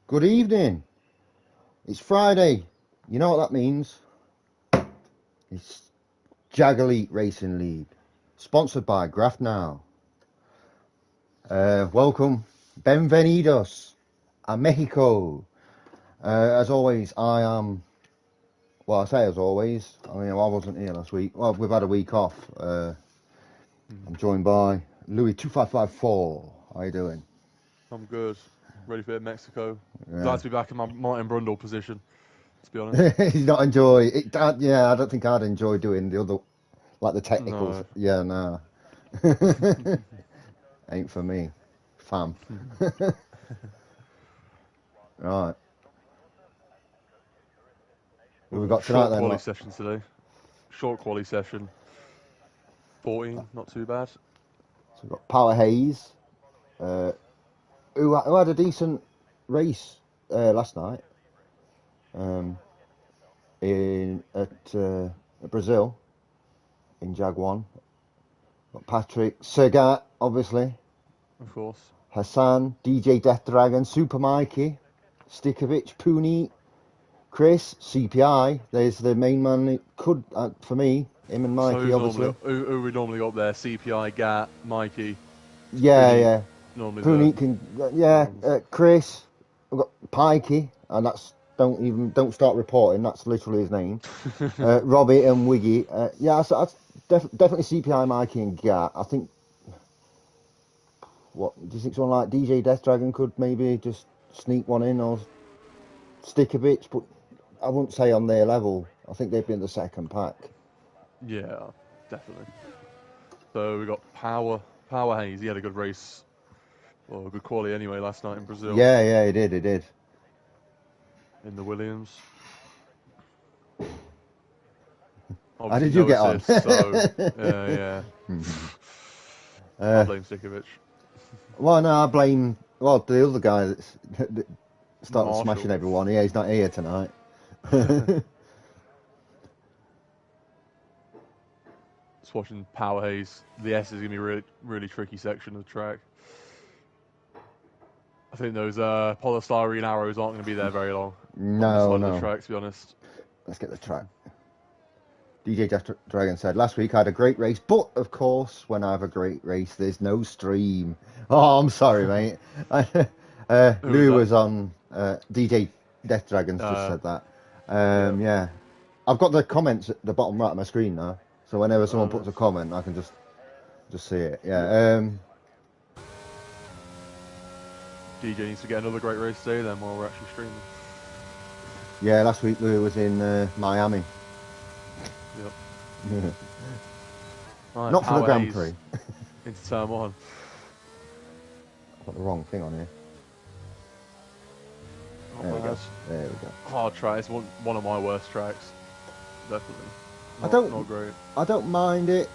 Good evening. It's Friday. You know what that means? It's JAG Elite Racing League, sponsored by Graph Now. Welcome, bienvenidos a Mexico. As always, I am. Well, I say as always. I mean, I wasn't here last week. Well, we've had a week off. I'm joined by Louis 2554. How you doing? I'm good. Ready for Mexico. Yeah. Glad to be back in my Martin Brundle position, to be honest. He's not enjoy it. Yeah, I don't think I'd enjoy doing the other, like the technicals. No. Yeah, no. Ain't for me, fam. Right. What we got tonight Short then? quali Lot? session today. Short quali session. 14, not too bad. So we've got Power Hayes, who had a decent race last night at Brazil in JAG 1. Got Patrick, Sergat, obviously, Of course. Hassan, DJ Death Dragon, Super Mikey, Stikovic, Pooney, Chris, CPI. There's the main man. It could, for me, him and Mikey, obviously. Who we normally got up there? CPI, Gat, Mikey. Yeah, Pooney, yeah. Normally Pooney can, Chris. We've got Pikey, and that's don't start reporting. That's literally his name. Robbie and Wiggy. Yeah, so that's definitely CPI, Mikey, and Gat. I think. What do you think? Someone like DJ Death Dragon could maybe just sneak one in or stick a bit, but I wouldn't say on their level. I think they'd be in the second pack. Yeah, definitely. So we got Power Hayes. He had a good race. Well, a good quali anyway last night in Brazil. Yeah, he did. In the Williams. How did you get on? Yeah. I blame Stikovic. Well, no, I blame the other guy that started Marshall. smashing everyone. Yeah, he's not here tonight. Just watching Power Hayes. The S is gonna be a really, really tricky section of the track. I think those polystyrene arrows aren't going to be there very long. No. On the track, to be honest. Let's get the track. DJ Death Dragon said, last week I had a great race, but of course, when I have a great race, there's no stream. Oh, I'm sorry, mate. Louis was on, DJ Death Dragons just said that. Yeah. I've got the comments at the bottom right of my screen now, so whenever someone puts a comment, I can just see it. Yeah. DJ needs to get another great race today then while we're actually streaming. Yeah, last week Louis was in Miami. Yep. Right, not for the Grand Prix. Into turn one. I've got the wrong thing on here. There we go. Hard track. It's one of my worst tracks. Definitely. Not great. I don't mind it,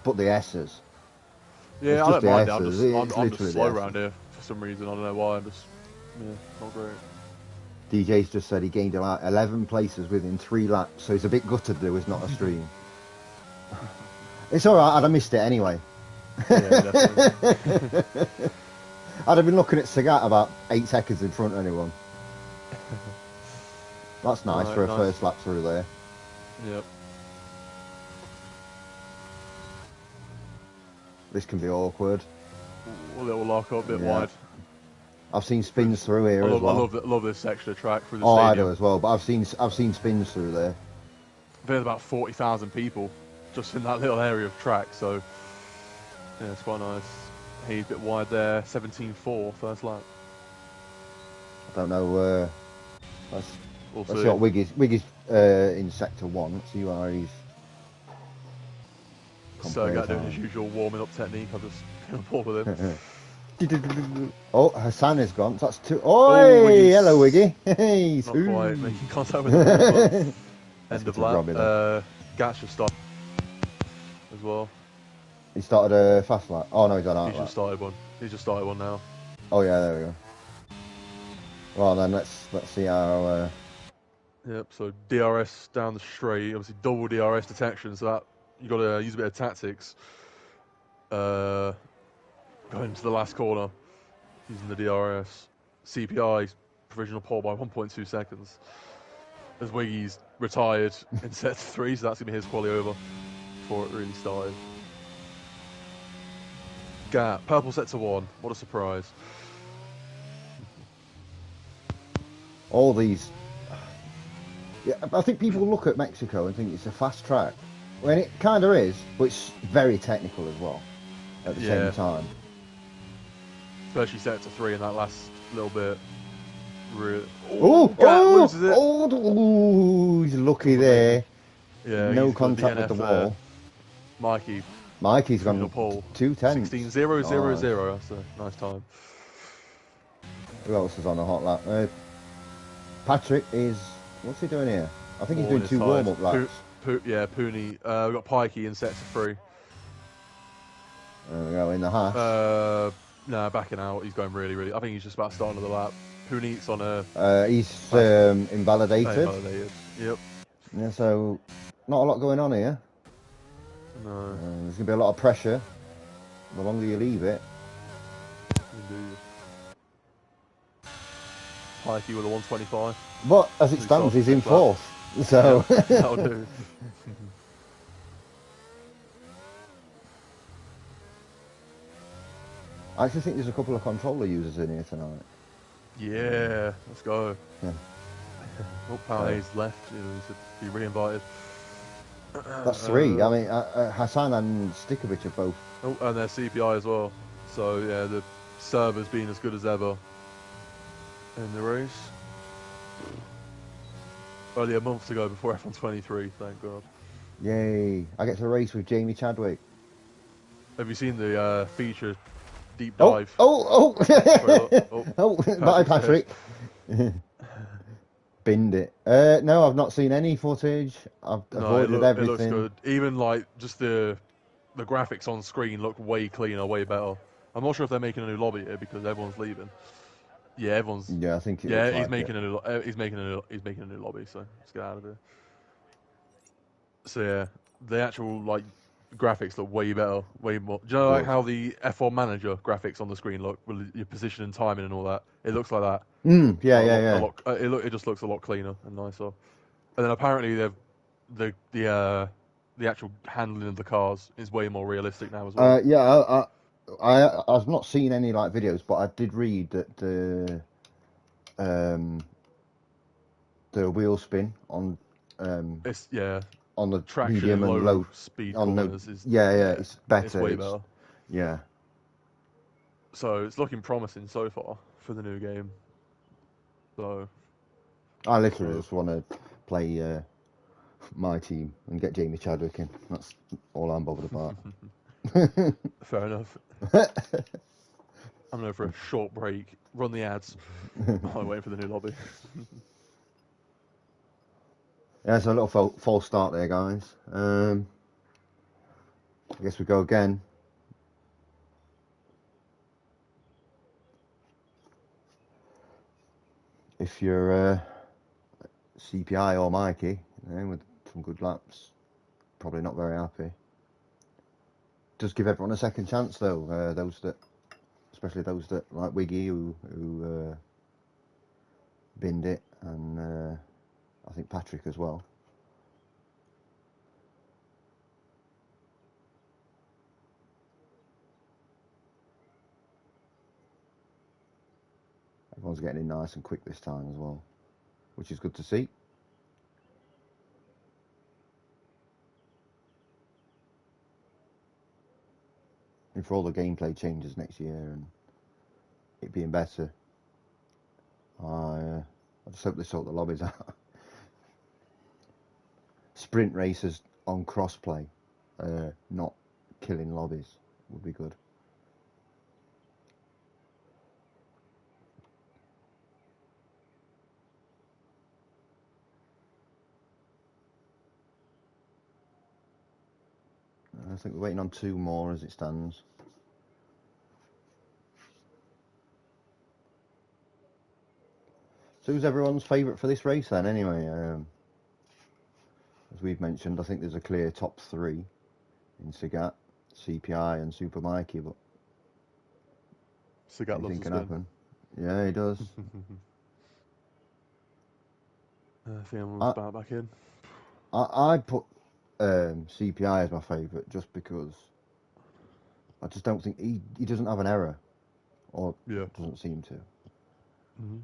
but the S's. Yeah, I don't mind S's. it. I'm just slow around here for some reason. I don't know why. I'm just not great. DJ's just said he gained like 11 places within 3 laps, so he's a bit gutted there was not a stream. It's alright, I'd have missed it anyway. Yeah, definitely. I'd have been looking at Sagat about 8 seconds in front of anyone. That's nice for a first lap through there. Yep. This can be awkward. A little lock up, a bit wide. I've seen spins through here as well. I love this section of track through the stadium. I do as well, but I've seen spins through there. There's about 40,000 people just in that little area of track, so yeah, it's quite nice. He's a bit wide there, 17.4 first lap. I don't know. Let's see what Wiggy's in sector 1. Let's see where he's. Sergat doing his usual warming up technique. I'll just get on board with him. Oh, Hassan is gone. That's 2. Oi! Hello, Wiggy. Hey, not quite making contact with him. End of lap. Gat's just stopped as well. He started a fast lap. Oh no, he's on out. He's just started one. He's just started one now. Oh yeah, there we go. Well then, let's see how. Yep. So DRS down the straight. Obviously, double DRS detection. So that you got to use a bit of tactics. Going into the last corner, using the DRS. CPI provisional pole by 1.2 seconds. As Wiggy's retired in set 3, so that's going to be his quali over before it really started. Gap, purple set to 1. What a surprise. All these... Yeah, I think people look at Mexico and think it's a fast track. When it kind of is, but it's very technical as well at the same time. Especially set to 3 in that last little bit. Loses it. Oh, he's lucky there. Yeah, no contact with the wall. Mikey's gone pole. 2/10. 16.000. That's a nice time. Who else is on a hot lap? Patrick is... What's he doing here? I think he's doing 2 warm-up laps. Pooney. We've got Pikey in set to 3. There we go, in the hash. No, backing out. He's going really. I think he's just about to start another lap. Pooney's on a... he's invalidated. Yep. Yeah, so not a lot going on here. No. There's going to be a lot of pressure the longer you leave it. Indeed. Pikey with a 125. But as it stands, he's in 4th. So yeah, that'll do. I actually think there's a couple of controller users in here tonight. Yeah, let's go. Yeah. Oh, Paone's left. He should be re-invited. That's 3. I mean, Hassan and Stikovic are both. Oh, and their CPI as well. So yeah, the server's been as good as ever in the race. Only a month to go before F123, thank God. Yay! I get to race with Jamie Chadwick. Have you seen the feature deep dive? Oh, bye, Patrick. Binned it. No, I've not seen any footage. I've avoided everything. It looks good. Even like just the graphics on screen look way cleaner, way better. I'm not sure if they're making a new lobby here because everyone's leaving. Yeah, everyone's. Yeah, I think. He's making a new lobby. So let's get out of here. So yeah, the actual like graphics look way better, way more. Do you know like how the F1 Manager graphics on the screen look with your position and timing and all that? It looks like that. Yeah. It just looks a lot cleaner and nicer. And then apparently the actual handling of the cars is way more realistic now as well. I've not seen any like videos, but I did read that the wheel spin on on the traction medium and low speed on corners it's better. It's way better. Yeah. So it's looking promising so far for the new game. So I literally just want to play my team and get Jamie Chadwick in. That's all I'm bothered about. Fair enough. I'm going for a short break, run the ads while I'm waiting for the new lobby. Yeah, it's a little false start there, guys. I guess we go again. If you're CPI or Mikey, with some good laps, probably not very happy. Does give everyone a second chance though. Especially those that like Wiggy who binned it, and I think Patrick as well. Everyone's getting in nice and quick this time as well, which is good to see. And for all the gameplay changes next year and it being better, I just hope they sort the lobbies out. Sprint races on crossplay, not killing lobbies, would be good. I think we're waiting on 2 more as it stands. So who's everyone's favourite for this race then anyway? As we've mentioned, I think there's a clear top 3 in Sagat, CPI and Super Mikey, but Sagat anything can happen. Yeah, he does. I think I'm going to start back in. I put CPI as my favourite just because I just don't think he doesn't have an error, or doesn't seem to. Mm-hmm.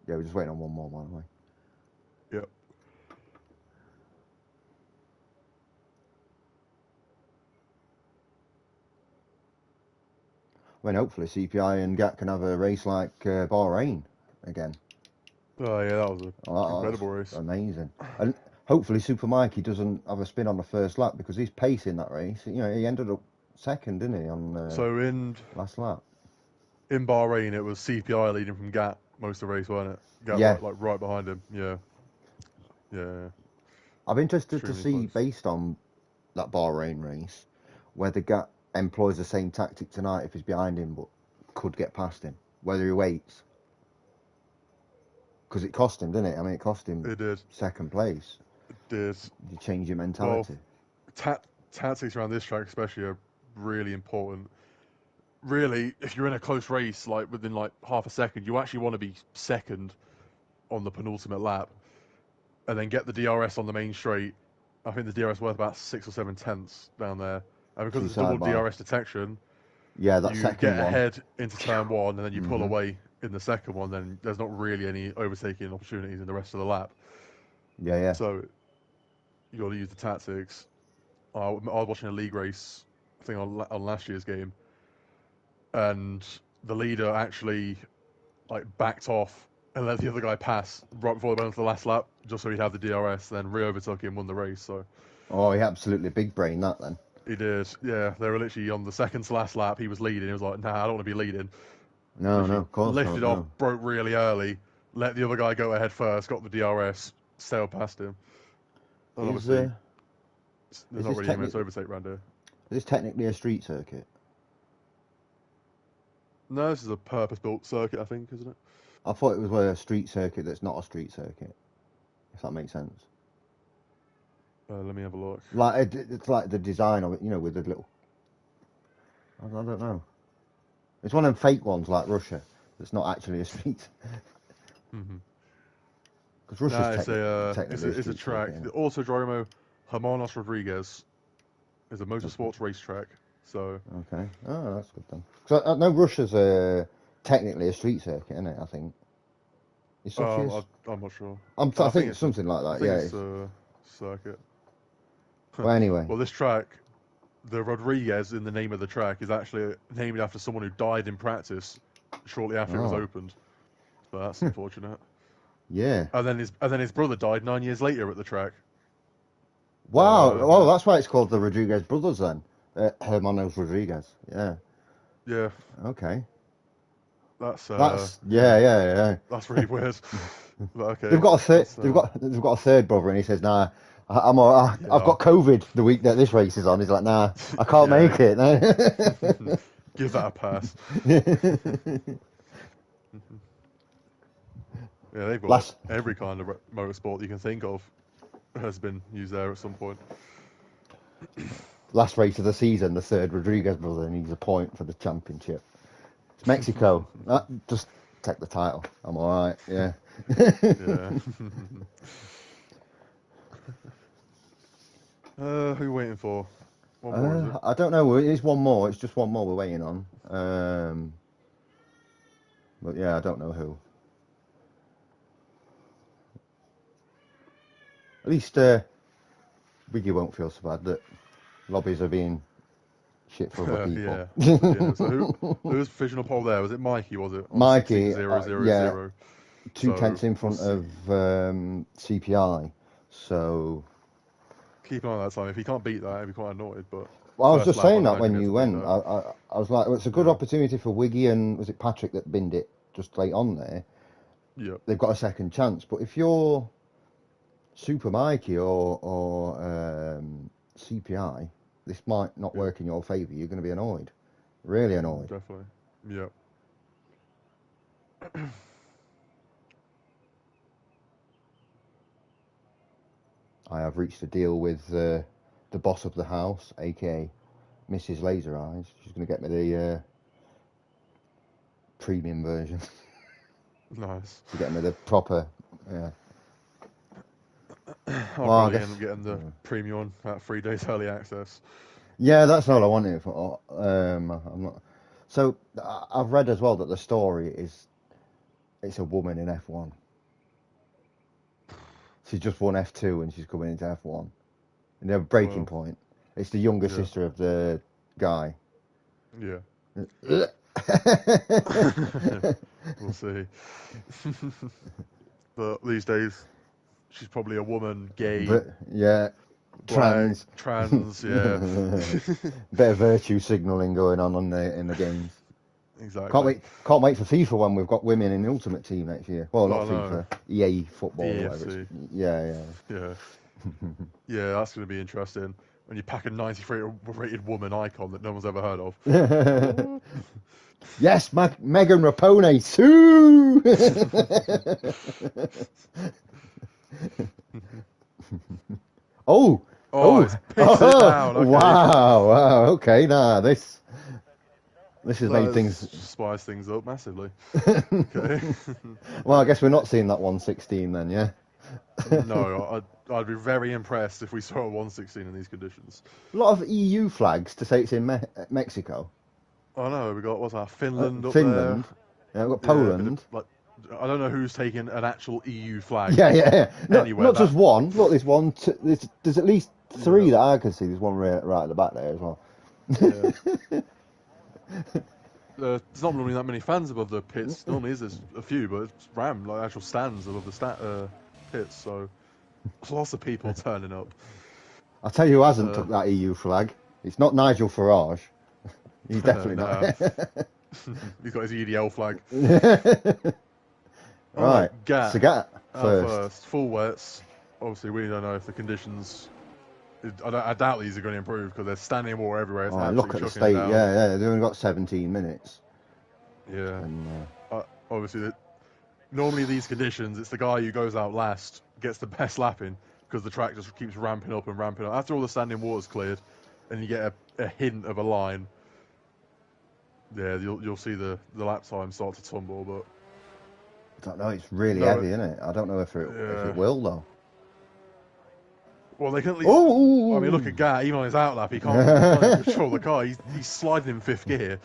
Yeah, we're just waiting on one more, by the way. Yep. I mean, hopefully CPI and GAT can have a race like Bahrain again. Oh yeah, that was an incredible race. Amazing. And hopefully Super Mikey doesn't have a spin on the first lap because he's pacing that race. You know, he ended up second, didn't he, on last lap? In Bahrain, it was CPI leading from GAT most of the race, wasn't it? GAT right behind him. Yeah. I'm interested to see, close. based on that Bahrain race, whether GAT employs the same tactic tonight if he's behind him but could get past him. Whether he waits. Because it cost him, didn't it? I mean, it cost him second place. It did. You change your mentality. Well, tactics around this track especially are really important. Really, if you're in a close race, like within like half a second, you actually want to be second on the penultimate lap, and then get the DRS on the main straight. I think the DRS worth about 6 or 7 tenths down there, and because it's double DRS detection, that you second get one ahead into turn one, and then you pull away in the second one. Then there's not really any overtaking opportunities in the rest of the lap. Yeah. So you got to use the tactics. I was watching a league race, I think on last year's game, and the leader actually like backed off and let the other guy pass right before they went into the last lap, just so he'd have the DRS. Then re-overtook him, won the race. So, he absolutely big brain that then. He did, yeah. They were literally on the second to last lap. He was leading. He was like, "Nah, I don't want to be leading." No, of course not. Lifted off, broke really early, let the other guy go ahead first, got the DRS, sailed past him. And obviously, there's not really anyone to overtake around here. Is this technically a street circuit? No, this is a purpose-built circuit, I think, isn't it? I thought it was a street circuit that's not a street circuit, if that makes sense. Let me have a look. Like it's like the design of it, you know, with the little. I don't know. It's one of them fake ones like Russia. That's not actually a street. Because Russia's technically it's a track. The Autodromo Hermanos Rodriguez is a motorsports racetrack. So okay, that's good then. Because I know Russia's technically a street circuit, isn't it? I think. I'm not sure. I think it's something like that. I think it's a circuit. Well, anyway. Well, this track, the Rodriguez in the name of the track, is actually named after someone who died in practice shortly after it was opened. So that's unfortunate. Yeah. And then his brother died 9 years later at the track. Wow. That's why it's called the Rodriguez brothers then. Hermanos Rodriguez. Yeah. Yeah. Okay. That's yeah. That's really weird. But okay. They've got a third. They've got a third brother, and he says, "Nah, I've got COVID the week that this race is on." He's like, "Nah, I can't make it." Give that a pass. Yeah, they've got every kind of motorsport you can think of has been used there at some point. Last race of the season, the third Rodriguez brother needs a point for the championship. It's Mexico. Just take the title. I'm all right. Yeah. Yeah. Who are you waiting for? One more, is it? I don't know. It is one more. It's just one more we're waiting on. But yeah, I don't know who. At least Wiggy won't feel so bad that lobbies are being shit for other people. Yeah. So who was provisional pole there? Was it Mikey? Was it? Mikey. 000. 2 tenths in front of CPI. So keep an eye on that time. If he can't beat that, I'd be quite annoyed. But I was just saying that when you went. I was like, well, it's a good opportunity for Wiggy and was it Patrick that binned it just late on there. Yeah. They've got a second chance. But if you're Super Mikey or CPI, this might not work in your favour. You're going to be annoyed. Really annoyed. Definitely. Yeah. I have reached a deal with the boss of the house, aka Mrs. Laser Eyes. She's going to get me the premium version. Nice. To get me the proper, yeah. I'll Well, I probably guess, end up getting the premium at 3 days early access. yeah, that's all I wanted it for. I'm not. So I've read as well that the story is it's a woman in F1. She's just won F2 and she's coming into F1. And they have a breaking Well, point. It's the younger yeah. sister of the guy. Yeah. We'll see. But these days, she's probably a woman, gay, But yeah, black, trans. trans, yeah. Bit of virtue signalling going on in the games. Exactly. Can't wait for FIFA when we've got women in the Ultimate Team next year. Well, not Oh no, FIFA, EA Football or whatever. EAFC. Yeah. Yeah. Yeah, that's going to be interesting. When you pack a 93 rated woman icon that no one's ever heard of. Yes, Megan Rapone, Sue! Oh, It's pissed it down. Okay. wow, okay, nah, this has made things. Spice things up massively. Okay. Well, I guess we're not seeing that 116 then, yeah? No, I'd be very impressed if we saw a 116 in these conditions. A lot of EU flags to say it's in Mexico. Oh no, we got, what's that, Finland up Finland. Yeah, we've got Poland. I don't know who's taking an actual EU flag. Yeah. Anywhere Not just one. Look, there's one. There's at least three that I can see. There's one right at the back there as well. Yeah. There's not normally that many fans above the pits. Normally there's a few, but it's like actual stands above the pits, so there's lots of people turning up. I'll tell you who hasn't took that EU flag. It's not Nigel Farage. He's definitely not. He's got his EDL flag. Right, Gat. Sagat first. Full wets. Obviously, we don't know if the conditions. I doubt these are going to improve because they're standing water everywhere. It's Look at the state. Yeah. They've only got 17 minutes. Yeah. And, obviously, normally these conditions, it's the guy who goes out last gets the best lap in because the track just keeps ramping up and ramping up. After all the standing water's cleared, and you get a hint of a line. Yeah, you'll see the lap time start to tumble, but. I don't know. It's really heavy, isn't it? I don't know if it will though. Well, they can at least. Oh! I mean, look at Gat. Even on his outlap, he can't even control the car. He's sliding in fifth gear.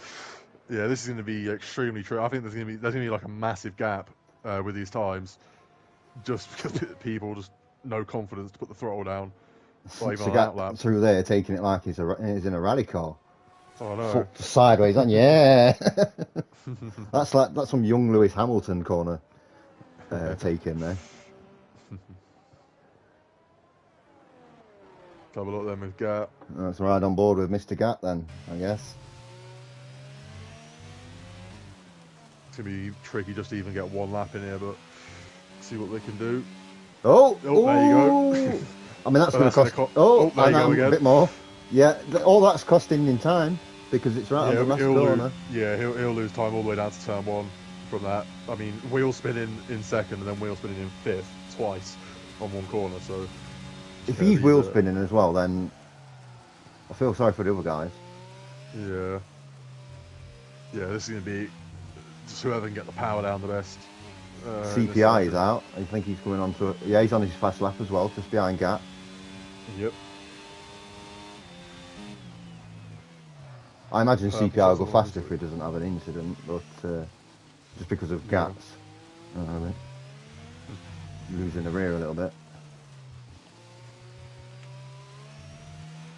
Yeah, this is going to be extremely true. I think there's going to be like a massive gap with these times, just because people just no confidence to put the throttle down. Even on outlap through there, taking it like he's in a rally car. Oh no! Foot sideways, and yeah, that's some young Lewis Hamilton corner taking there. Have a look then with Gat. That's right on board with Mr. Gat then, I guess. It's gonna be tricky just to even get one lap in here, but see what they can do. Oh, there you go. I mean, that's going to cost. There you go again. A bit more. Yeah, all that's costing in time because it's right on the last corner. He'll lose time all the way down to turn one from that. I mean, wheel spinning in second and then wheel spinning in fifth twice on one corner. So if he's wheel spinning as well, then I feel sorry for the other guys. Yeah, this is going to be just whoever can get the power down the best. CPI is out. I think he's coming on to. Yeah, he's on his fast lap as well, just behind Gat. Yep. I imagine CPI will go faster if he doesn't have an incident, but just because of Gats, losing the rear a little bit.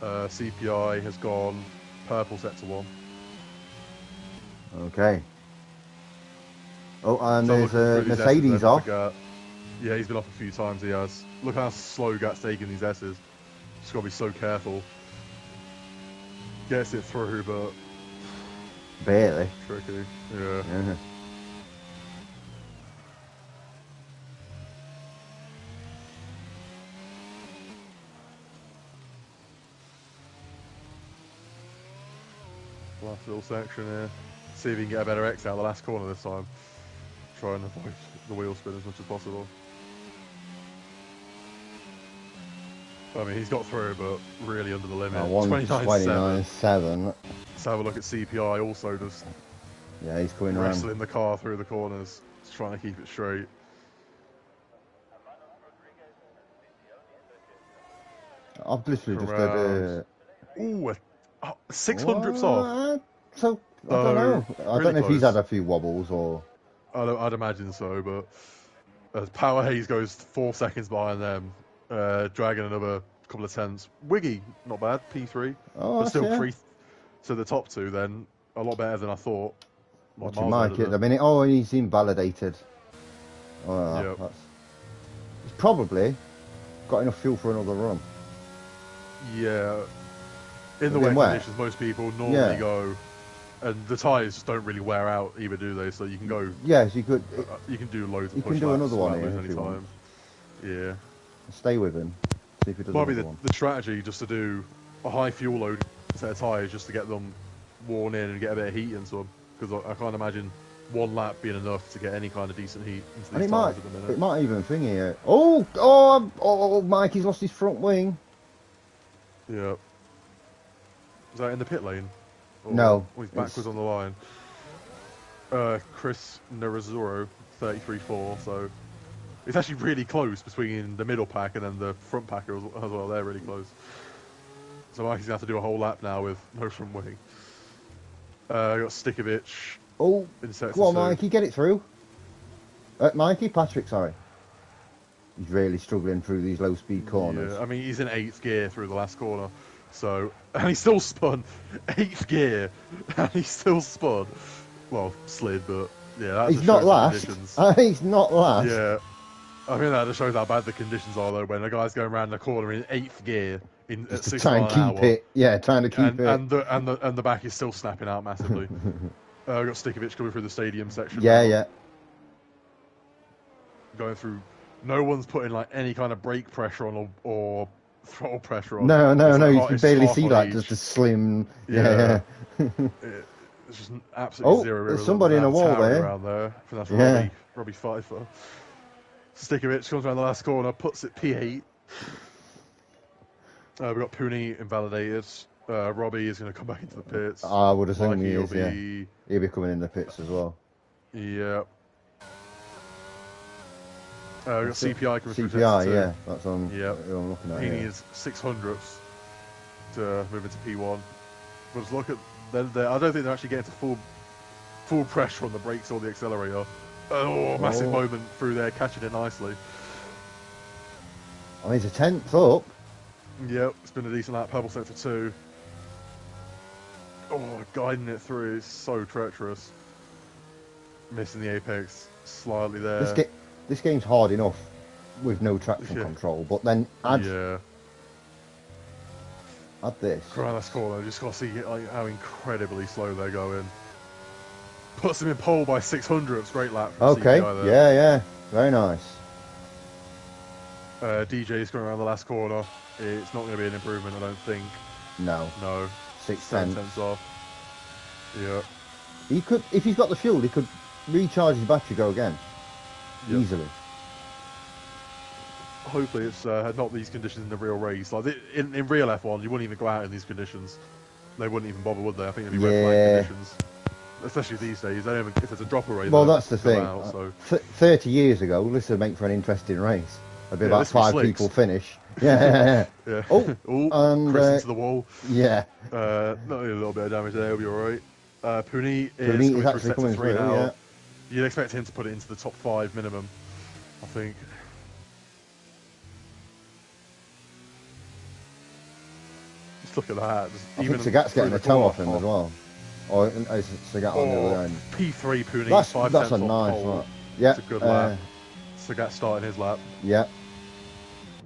CPI has gone purple set to 1. Okay. Oh, and there's Mercedes off. Yeah, he's been off a few times, he has. Look how slow Gat's taking these S's. Just got to be so careful. Gets it through, but... Barely. Tricky, yeah. Last little section here. See if he can get a better exit out of the last corner this time. Try and avoid the wheel spin as much as possible. I mean, he's got through, but really under the limit. 29.7. Let's have a look at CPI also just Yeah, he's coming around. Wrestling the car through the corners, just trying to keep it straight. I've literally just had. Ooh, 600ths off. So I So, don't know. I really don't know if he's close. had a few wobbles or. I'd imagine so, but Power Haze goes 4 seconds behind them, dragging another couple of tenths. Wiggy, not bad, P3, but still Yeah. 3. So the top two then a lot better than I thought. Watching Mike at the minute. Oh, he's invalidated. Oh, yep. He's probably got enough fuel for another run. Yeah. In the wet conditions, most people normally go, and the tyres don't really wear out either, do they? So you can go. Yes, you could. You can do loads of You push can do laps another one without here losing if you any want. time. Yeah. Stay with him. See if he does Might be another one. the strategy just to do a high fuel load set of tyres just to get them worn in and get a bit of heat into them. Because I can't imagine one lap being enough to get any kind of decent heat into these tyres at the minute. It might even thing here. Oh, Mikey's lost his front wing. Yeah. Is that in the pit lane? Or, No. He's backwards on the line. Chris Narazuro, 33.4, so it's actually really close between the middle pack and then the front packer as well. They're really close. So Mikey's going to have to do a whole lap now with no front wing. Got Stikovic. Oh, in sector go on, 2. Mikey, get it through. Patrick, sorry. He's really struggling through these low-speed corners. Yeah, I mean, he's in 8th gear through the last corner. So, and he still spun 8th gear, and he still spun. Well, slid, but yeah, that he's not last. He's not last. Yeah, I think that just shows how bad the conditions are, though, when a guy's going around the corner in 8th gear at 6 miles an hour. Trying to keep it. Yeah, trying to keep it. And the back is still snapping out massively. We've got Stikovic coming through the stadium section. Yeah. Going through. No one's putting like any kind of brake pressure on or throttle pressure on. No. You can barely see that. Just a slim. Yeah. It's just absolutely zero. There's somebody in a wall there. Around there. I think that's Robbie Pfeiffer. Stikovic comes around the last corner, puts it P8. We've got Pooney invalidated. Robbie is going to come back into the pits. I would assume he is. He'll be coming in the pits as well. Yeah. We've got CPI coming through. CPI, yeah, that's on. Yep. I'm looking at. He needs 600ths to move into P1. But just look at, I don't think they're actually getting to full pressure on the brakes or the accelerator. Massive moment through there, catching it nicely. Oh, he's a 10th up. Yep, it's been a decent lap. Purple sector 2. Guiding it through is so treacherous. Missing the apex slightly there. This game's hard enough with no traction control, but then add this. Around this corner, just got to see how incredibly slow they're going. Puts them in pole by 600ths. Great lap. Okay, yeah, very nice. DJ's going around the last corner. It's not going to be an improvement, I don't think. No. 6 tenths off. Yeah. He could, if he's got the fuel, he could recharge his battery, go again. Yep. Easily. Hopefully it's not these conditions in the real race. Like in real F1, you wouldn't even go out in these conditions. They wouldn't even bother, would they? I think it'd be red flag conditions. Especially these days. They don't even, if there's a drop away. Well, that's the thing. Out, so. 30 years ago, this would make for an interesting race. There'd be about 5 people finish. Yeah. Oh, and Chris into the wall. Yeah. Not a little bit of damage there. He'll be all right. Pooney is actually coming through now. Yeah. You'd expect him to put it into the top 5 minimum, I think. Just look at that. I think Sagat's getting a toe off him as well. Or is Sagat on the other end? P3 Pooney, that's a nice one. Yeah. It's a good lap. Sagat starting his lap. Yeah.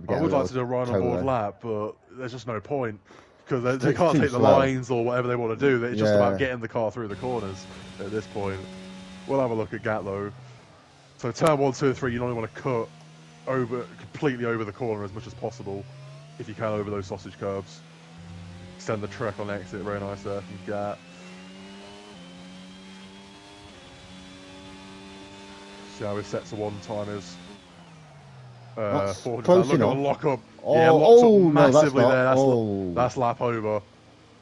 I would like to do a ride on board lap, but there's just no point. Because they can't take the lines or whatever they want to do. It's just about getting the car through the corners at this point. We'll have a look at Gat though. So turn 1, 2, and 3, you only want to cut completely over the corner as much as possible, if you can, over those sausage curbs. Extend the track on exit, very nice there from Gat. See how his sets of 1 timers. 400. Close enough. Lock up. Locked up massively there. That's lap over.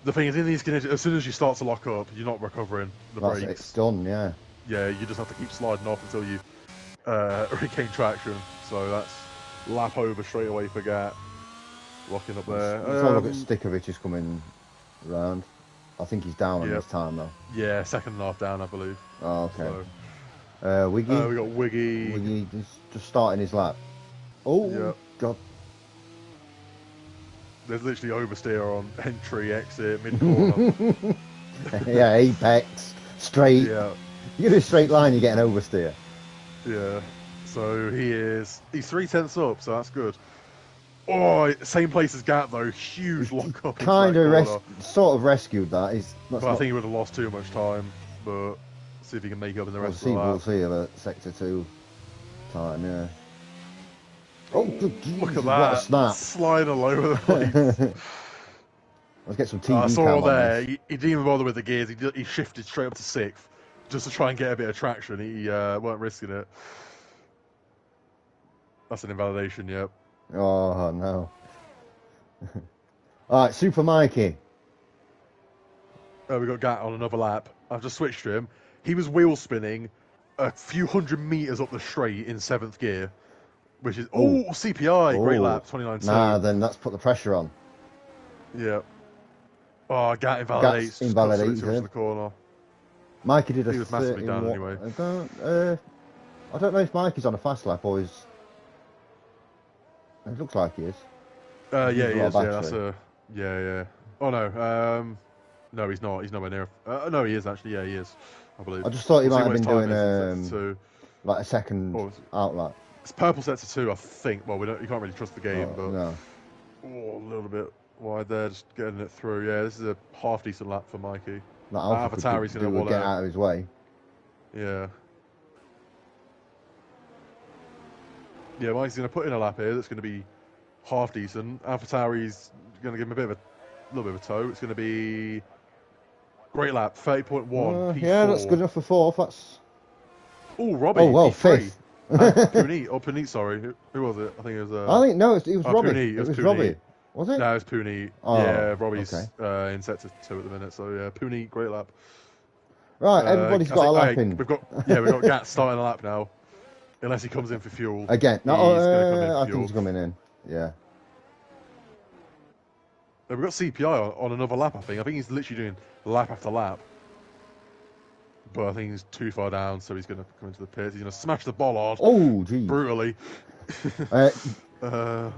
The thing is, in these conditions, as soon as you start to lock up, you're not recovering the That's brakes. it's done, yeah. Yeah, you just have to keep sliding off until you regain traction. So that's lap over straight away for Gat. Locking up there. Let's have a look at Stickovich is coming round. I think he's down on Yep. this time though. Yeah, second and a half down, I believe. Oh, okay. So, Wiggy. we got Wiggy. Wiggy just starting his lap. Oh, Yep. God. There's literally oversteer on entry, exit, mid corner. Yeah, apex, straight. Yeah. You get a straight line, you get an oversteer. Yeah. So he's 3/10 up, so that's good. Oh, same place as Gat though. Huge lock up. Kind of sort of rescued that. But I think he would have lost too much time. But see if he can make up in the rest of the lap. We'll see at sector 2 time, yeah. Oh, good Jesus, look at that! What a snap! Slide all over the place. Let's get some TV I saw cam there. on this. He didn't even bother with the gears. He shifted straight up to 6th just to try and get a bit of traction. He weren't risking it. That's an invalidation. Yep. Oh no! All right, Super Mikey. We got Gat on another lap. I've just switched to him. He was wheel spinning a few hundred meters up the straight in 7th gear, which is CPI. Great lap, 29.2. Nah, then that's put the pressure on. Yeah. Oh, Gat invalidates. Gat's invalidated. To the corner. Mikey did a He was massively down anyway. I don't know if Mikey's on a fast lap or is. It looks like he is. Yeah, he is. Yeah, that's a. Yeah. Oh no. No, he's not. He's nowhere near. No, he is actually. Yeah, he is. I believe. I just thought he might have been doing like a second outlet. It's purple set to 2, I think. Well, you can't really trust the game, but no. Oh, a little bit wide there, just getting it through. Yeah, this is a half decent lap for Mikey. That Alpha could get out of his way. Yeah. Yeah, Mikey's going to put in a lap here that's going to be half decent. AlphaTauri's going to give him a little bit of a tow. It's going to be great lap, 30.1. P4. Yeah, that's good enough for 4th. That's. Oh, Robbie. Oh well, P3. 5th. Puneet, sorry. Who was it? I think it was. I think no, it was Robbie. Puneet. It was Puneet. Robbie. Was it? No, it's Puneet. Oh, yeah, Robbie's okay. In sector 2 at the minute. So yeah, Puneet, great lap. Right, everybody's got a lap in. We've got Gat starting a lap now. Unless he comes in for fuel. Again, no, I think he's coming in. Yeah. We've got CPI on another lap, I think. I think he's literally doing lap after lap. But I think he's too far down, so he's going to come into the pits. He's going to smash the bollard. Oh, geez. Brutally.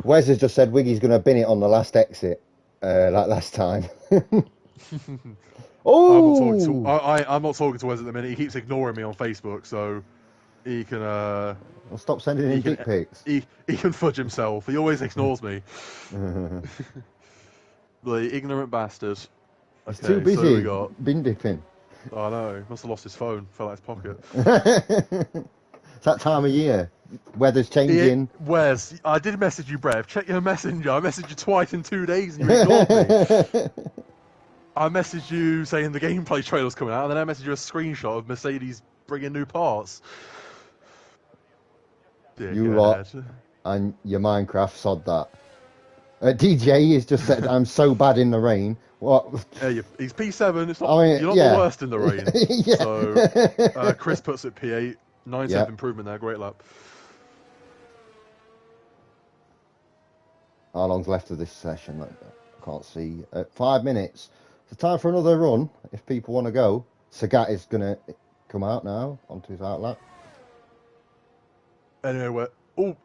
Wes has just said Wiggy's going to bin it on the last exit, like last time. Oh! I'm not talking to Wes at the minute. He keeps ignoring me on Facebook, so he can... Well, stop sending in dick pics. He can fudge himself. He always ignores me. The ignorant bastard. He's too busy. So we got bin dipping. Oh, I know. Must have lost his phone. Fell out his pocket. It's that time of year. Weather's changing. Wes, I did message you, Brev. Check your messenger. I messaged you twice in 2 days and you ignored me. I messaged you saying the gameplay trailer's coming out, and then I messaged you a screenshot of Mercedes bringing new parts. You lot and your Minecraft sod that. DJ has just said, I'm so bad in the rain. What? Yeah, he's P7. It's not, you're not the worst in the rain. So Chris puts it P8. 9/10 improvement there. Great lap. How long's left of this session? I can't see. 5 minutes. It's time for another run. If people want to go, Sagat is going to come out now onto his outlet. Anyway,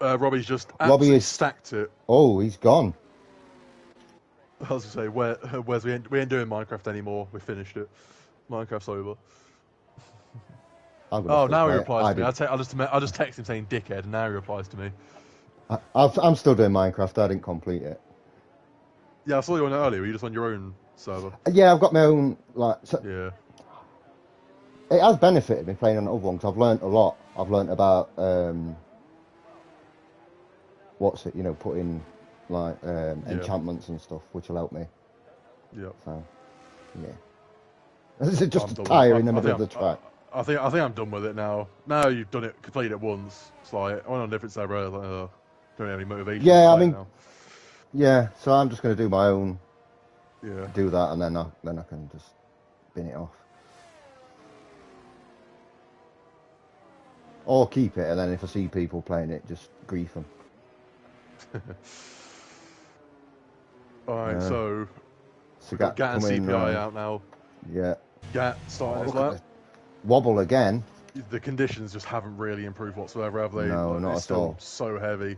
Robbie's just absolutely stacked it. Oh, he's gone. I was going to say, where's we ain't doing Minecraft anymore. We finished it. Minecraft's over. Oh, now he replies to me. I just text him saying dickhead, and now he replies to me. I'm still doing Minecraft. I didn't complete it. Yeah, I saw you on it earlier. Were you just on your own server? Yeah, I've got my own yeah. It has benefited me playing on other ones. I've learnt a lot. I've learnt about putting like enchantments and stuff, which will help me. Yeah. So, yeah. This is just a tyre in the middle of the track. I think I'm done with it now. Now you've done it, completed it once. It's like I went on a different server. Don't have any motivation. Yeah, I mean, yeah. So I'm just going to do my own. Yeah. Do that, and then I can just bin it off. Or keep it, and then if I see people playing it, just grief them. Alright, so we've Gat got Gat and CPI out now. Yeah. Gat starting his lap. Wobble again. The conditions just haven't really improved whatsoever, have they? No, like, not it's at all. So heavy.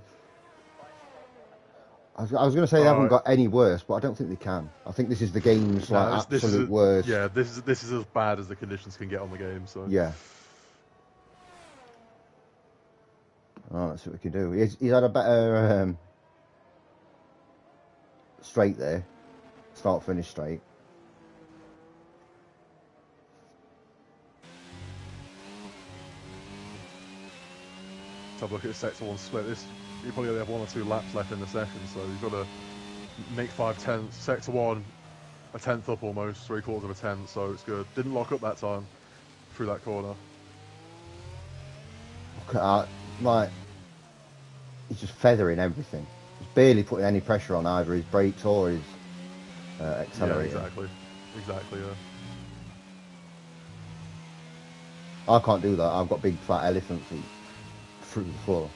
I was going to say they haven't got any worse, but I don't think they can. I think this is the game's absolute worst. Yeah, this is as bad as the conditions can get on the game. So yeah. Oh, let's see what we can do. He's had a better straight there, start finish straight. Let's have a look at the sector 1 split. You probably only have 1 or 2 laps left in the session, so you've got to make 5 tenths. Sector 1, a tenth up almost, 3/4 of a tenth, so it's good. Didn't lock up that time through that corner. Look at that, like, he's just feathering everything. He's barely putting any pressure on either his brakes or his accelerator. Yeah, exactly, yeah. I can't do that. I've got big fat elephant feet through the floor.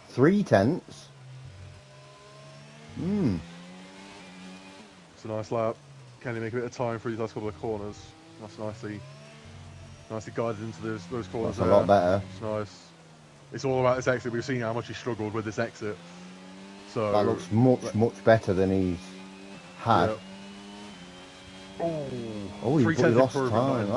Three tenths. It's a nice lap. Can he make a bit of time for these last couple of corners? That's nicely guided into those corners. That's a lot better. It's nice. It's all about this exit. We've seen how much he struggled with this exit. So that looks much better than he's had. Yeah. Oh, he lost time.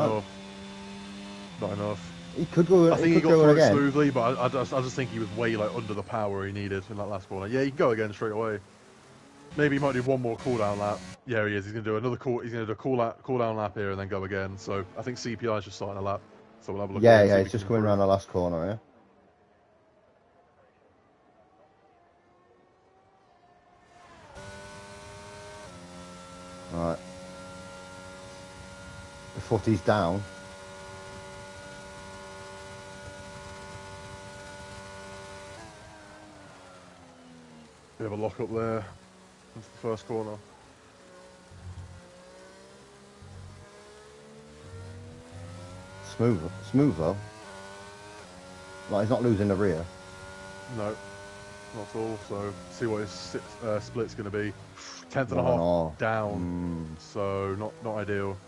Not enough. He could go. I think he got through it again smoothly, but I just think he was way under the power he needed in that last corner. Yeah, he can go again straight away. Maybe he might do one more cooldown lap. Yeah, he is. He's gonna do another He's gonna do a cooldown lap here and then go again. So I think CPI is just starting a lap. So we'll have a look. Yeah, it's just coming around the last corner. Yeah. Alright. The footy's down. We have a lock up there into the first corner. Smooth though. Like, he's not losing the rear. No, not at all. So see what his split's going to be. 10.5 down. So not ideal.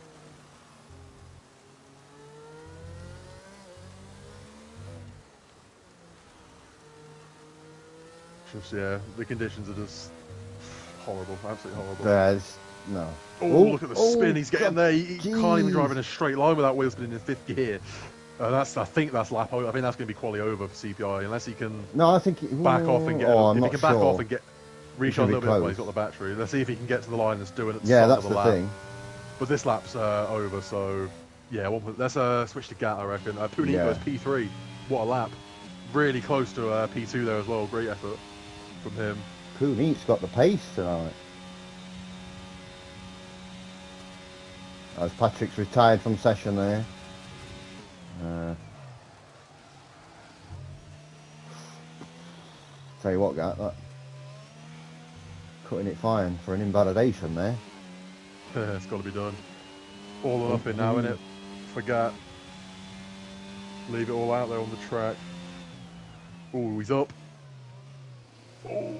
Just, yeah, the conditions are just horrible, absolutely horrible. No. Oh, look at the spin he's getting there. He can't even drive in a straight line without wheel spinning in 5th gear. I think that's lap over. I think that's going to be quali over for CPI unless he can. No, I think back off and get. if he can back off and get reach on a little bit while he's got the close. battery. Let's see if he can get to the line that's doing it. Yeah, that's the thing. But this lap's over, so yeah. Let's switch to Gat, I reckon. Punito's P3. What a lap! Really close to P2 there as well. Great effort from him. Punit's got the pace tonight. As Patrick's retired from session there. Tell you what, Gat, that cutting it fine for an invalidation there. It's got to be done. All or nothing now, innit? Forget. Leave it all out there on the track. Oh, he's up. Oh,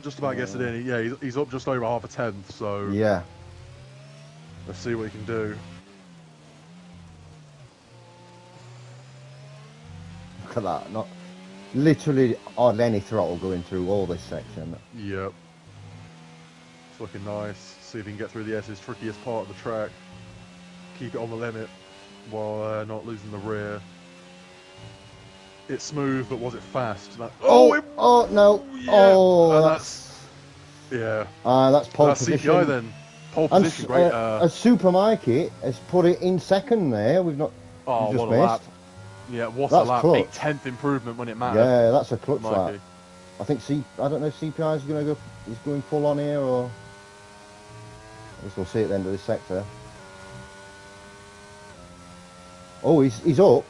just about gets it in. Yeah, he's up just over half a tenth. So yeah. Let's see what he can do. Look at that. Not literally hardly any throttle going through all this section. Yep. It's looking nice. See if he can get through the S's trickiest part of the track. Keep it on the limit while not losing the rear. It's smooth, but was it fast? No. Yeah, that's pole that's position. CPI then. Pole position, great. A supermarket has put it in second there. We've not. Oh, just what a missed. lap! Yeah, what That's a lap! clutch. 8/10 improvement when it mattered. Yeah, that's a clutch lap. I think I don't know if CPI is going to go. He's going full on here, or I guess we'll see at the end of this sector. Oh, he's up.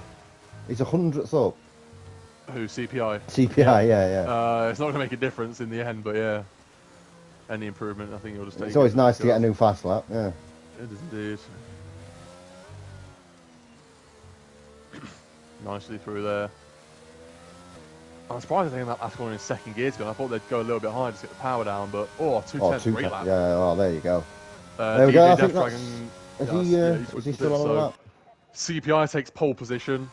He's 100th up. Who, CPI? CPI, yeah. It's not going to make a difference in the end, but yeah. Any improvement, I think you'll just take it. It's always nice to get a new fast lap, yeah. It is indeed. Nicely through there. I'm surprised they think that last one in second gear to go. I thought they'd go a little bit higher to get the power down, but 210, great lap. Yeah, well, there you go. There we go. I think is he still on the lap? CPI takes pole position.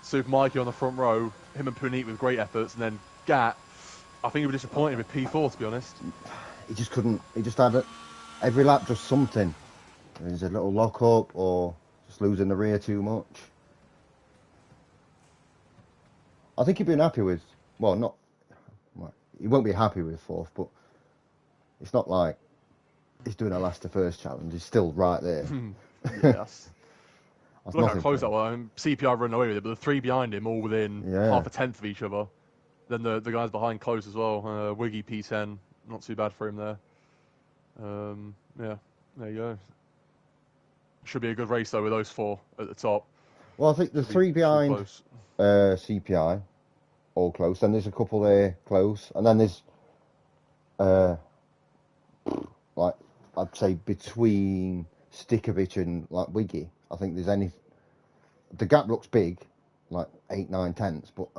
Super Mikey on the front row. Him and Puneet with great efforts, and then Gat. I think he was disappointed with P4, to be honest. He just couldn't. He just had every lap just something. There's a little lock up or just losing the rear too much. I think he'd been happy with. Well, not. Well, he won't be happy with fourth, but it's not like he's doing a last to first challenge. He's still right there. Yes. Look how close that was. I mean, CPI running away with it, but the three behind him all within half a tenth of each other. Then the guys behind close as well. Wiggy P10, not too bad for him there. Yeah, there you go. Should be a good race though with those four at the top. Well, I think the three behind CPI, all close. Then there's a couple there close, and then there's like I'd say between Stikovic and like Wiggy. I think there's the gap looks big, like 8, 9 tenths, but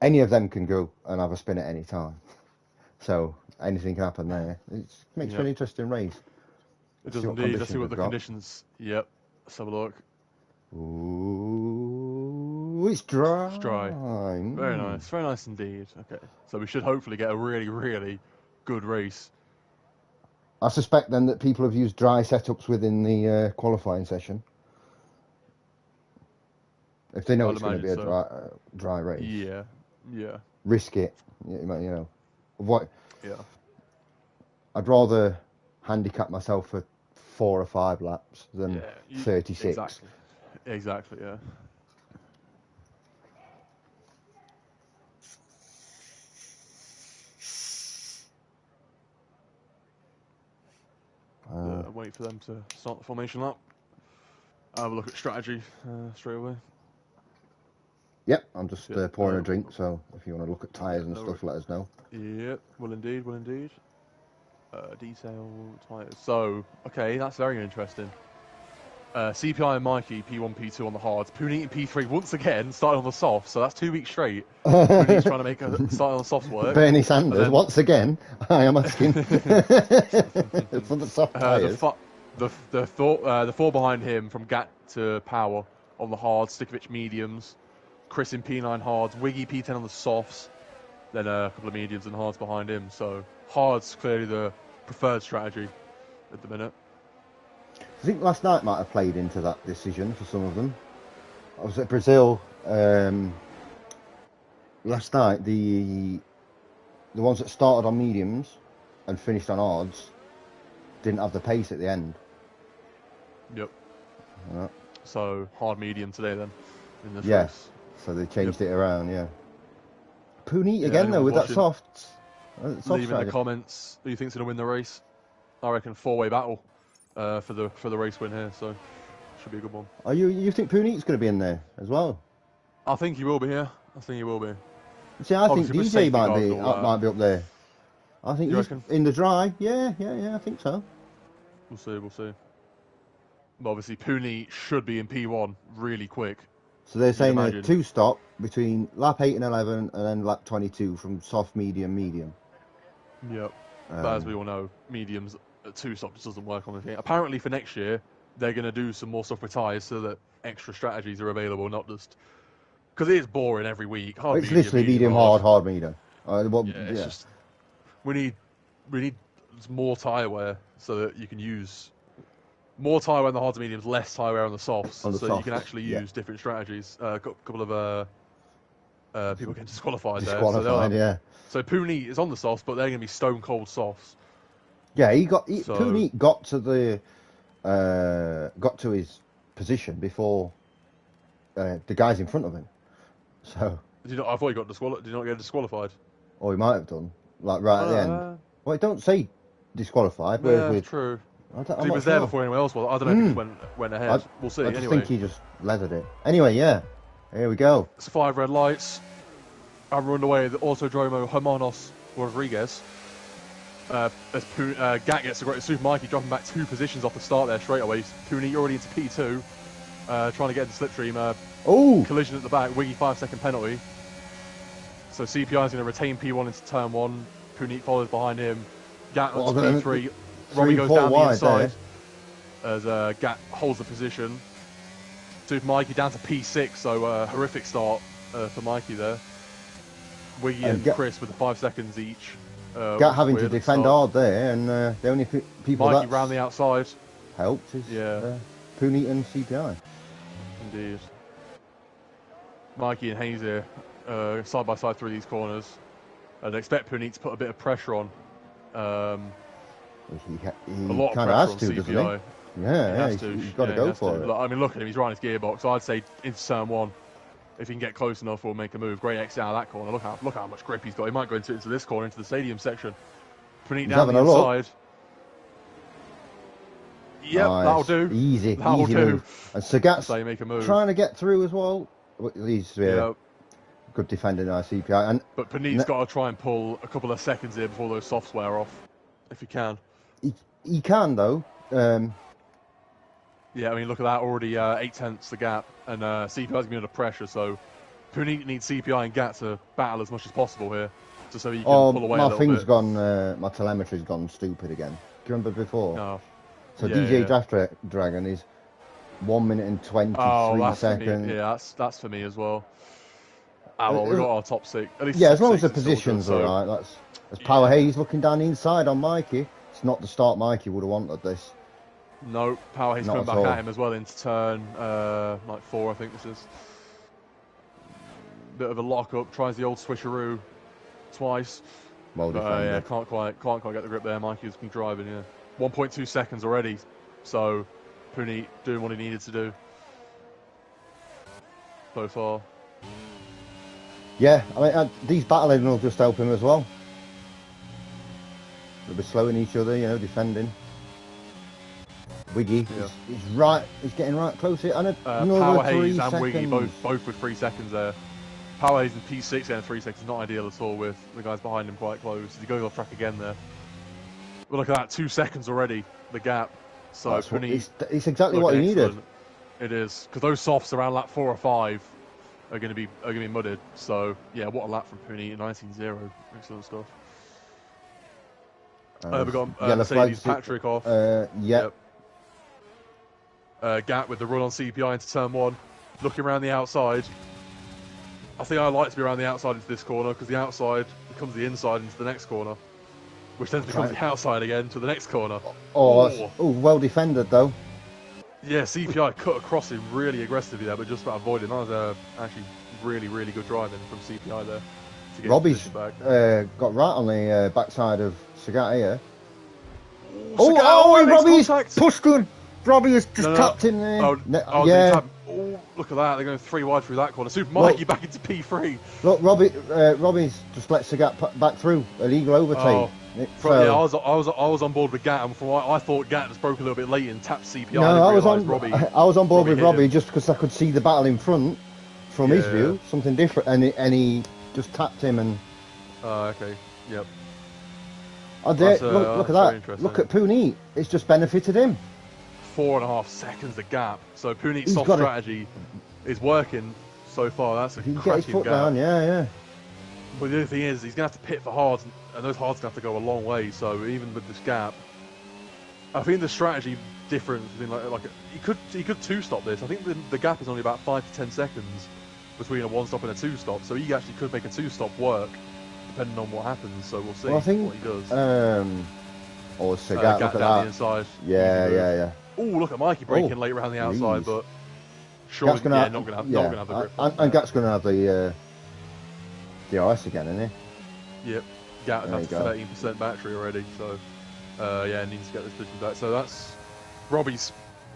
any of them can go and have a spin at any time. So anything can happen there. It makes for an interesting race. It does indeed. Let's see what the conditions. Yep. Let's have a look. Ooh, it's dry. It's dry. Very nice. Very nice indeed. Okay. So we should hopefully get a really, really good race. I suspect then that people have used dry setups within the qualifying session. If they know it's going to be a dry race. Yeah. Risk it. You know. What? Yeah. I'd rather handicap myself for 4 or 5 laps than 36. Exactly, yeah. Wait for them to start the formation lap. Have a look at strategy straight away. Yep, I'm just pouring a drink, so if you want to look at tyres and stuff, let us know. Yep, will indeed. Detail tyres. So, okay, that's very interesting. CPI and Mikey, P1, P2 on the hards. Puneet and P3 once again started on the softs, so that's 2 weeks straight. Puneet's trying to make a start on the softs work. Bernie Sanders, once again, I am asking for the soft tyres. The four behind him from Gat to Power on the hards, Stikovic mediums, Chris in P9 hards, Wiggy P10 on the softs, then a couple of mediums and hards behind him. So hards clearly the preferred strategy at the minute. I think last night might have played into that decision for some of them. I was at Brazil last night. The ones that started on mediums and finished on hards didn't have the pace at the end. Yep. So hard medium today then in this race. So they changed it around. Yeah. Puneet again though with that soft. Leave in the comments who you think's going to win the race. I reckon 4-way battle. For the race win here, so should be a good one. You think Puneet's going to be in there as well? I think he will be here. See, I think DJ might be up there. I think he's in the dry. Yeah, I think so. We'll see. But obviously, Puneet should be in P1 really quick. So they're saying a 2-stop between lap 8 and 11, and then lap 22 from soft, medium. Yep. But as we all know, mediums. 2 stops doesn't work on the thing. Apparently for next year, they're going to do some more stuff with tyres so that extra strategies are available, not just... Because it is boring every week. It's literally medium, hard, medium. It's just... We need more tyre wear so that you can use more tyre wear on the hards and mediums, less tyre wear on the softs, you can actually use different strategies. A couple of people get disqualified there. So Puneet is on the softs, but they're going to be stone cold softs. Yeah, Puneet got to his position before the guys in front of him. So I thought he got disqualified. Did he not get disqualified? Oh, he might have done. Like right at the end. Well, don't say disqualified. Yeah, true. He was there before anyone else was. I don't know if he went ahead. We'll see. I just anyway. think he just leathered it. Anyway, yeah. Here we go. It's 5 red lights. I'm run away. The Autodromo Hermanos Rodriguez. As Gat gets a great Super Mikey dropping back 2 positions off the start there straight away. Pooney already into P2. Trying to get into slipstream. Collision at the back. Wiggy 5-second penalty. So CPI is going to retain P1 into turn 1. Pooney follows behind him. Gat onto P3. Robbie goes down the inside as Gat holds the position. Super Mikey down to P6, so horrific start for Mikey there. Wiggy and Chris with the 5 seconds each. Gat having to defend hard there, and the only people Mikey round the outside helped is Pooney and CPI. Indeed. Mikey and Hayes here, side by side through these corners. I'd expect Pooney to put a bit of pressure on. He a lot kind of of pressure has to, on CPI. He's got to go for it. Look, I mean, look at him. He's riding his gearbox. So I'd say into turn 1. If he can get close enough, we'll make a move. Great exit out of that corner. Look how much grip he's got. He might go into this corner, into the stadium section. Pooney down the inside. Yep, nice. That'll do. Easy do. Move. And Sagat's make a move. Trying to get through as well. He's good defending our CPI. But Pooney's got to try and pull a couple of seconds here before those softs wear off, if he can. He can, though. Yeah, I mean, look at that. Already 8/10 the gap. And CPI's going to be under pressure, so Pooney needs CPI and Gat to battle as much as possible here, just so he can pull away a little bit. My telemetry's gone stupid again. Do you remember before? No. So DJ Draft Dragon is 1 minute and 23 seconds. That's for me as well. Well, we've got our top 6. At least as long as the positions are right. That's Power Hayes looking down the inside on Mikey. It's not the start Mikey would have wanted this. No, Power Hayes coming back at him as well into turn 4, I think this is. Bit of a lock-up, tries the old switcheroo twice. Well defended. Can't quite get the grip there. Mikey's been driving, 1.2 seconds already, so Pooney doing what he needed to do so far. Yeah, I mean, these battling will just help him as well. They'll be slowing each other, defending. Wiggy he's getting right close here. And Power Hayes and Wiggy both with 3 seconds there. Power Hayes in P6 and 3 seconds, not ideal at all with the guys behind him quite close. He goes off track again there. But look at that, 2 seconds already, the gap. So it's exactly what he needed. It is, because those softs around lap 4 or 5 are going to be mudded. So yeah, what a lap from Pooney, 19-0, excellent stuff. We've got Mercedes Patrick off. Yep. Gat with the run on CPI into turn 1, looking around the outside. I think I like to be around the outside into this corner, because the outside becomes the inside into the next corner, which then becomes the outside again to the next corner. Well defended though. Yeah, CPI cut across him really aggressively there, but just about avoiding. That was actually really, really good driving from CPI there. Robbie's got right on the backside of Sagat here. Robbie's pushed him. Robbie has just tapped him there. Look at that. They're going 3 wide through that corner. Super Mikey back into P3. Look, Robbie's just let Sagat back through. Illegal overtake. I was on board with Gat, and I thought Gat just broke a little bit late and tapped CPI. No, I was on board with Robbie just because I could see the battle in front from his view, something different, and he just tapped him and. Okay. Yep. Look at that. Look at Pooney. It's just benefited him. 4.5 seconds the gap. So Pooney's soft strategy is working so far. That's a cracking gap. Get his foot down, But the other thing is, he's going to have to pit for hards, and those hards going to have to go a long way. So even with this gap, I think the strategy difference between like he could 2-stop this. I think the gap is only about 5 to 10 seconds between a 1-stop and a 2-stop. So he actually could make a 2-stop work, depending on what happens. So we'll see what he does. Sagat, look at down the inside. Yeah. Oh, look at Mikey breaking late around the outside, but surely not going to have the grip. And Gat's going to have the DRS again, isn't he? Yep. Gat has 13% battery already, so needs to get this position back. So that's Robbie's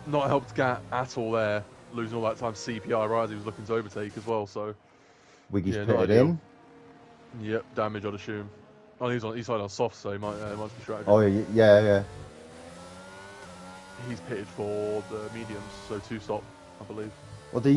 not helped Gat at all there, losing all that time to CPI right as he was looking to overtake as well. So Wiggy's pitted in. Yep, damage I'd assume. Oh, he's on soft, so he might be strategy. Oh yeah. he's pitted for the mediums, so 2-stop, I believe. Well, the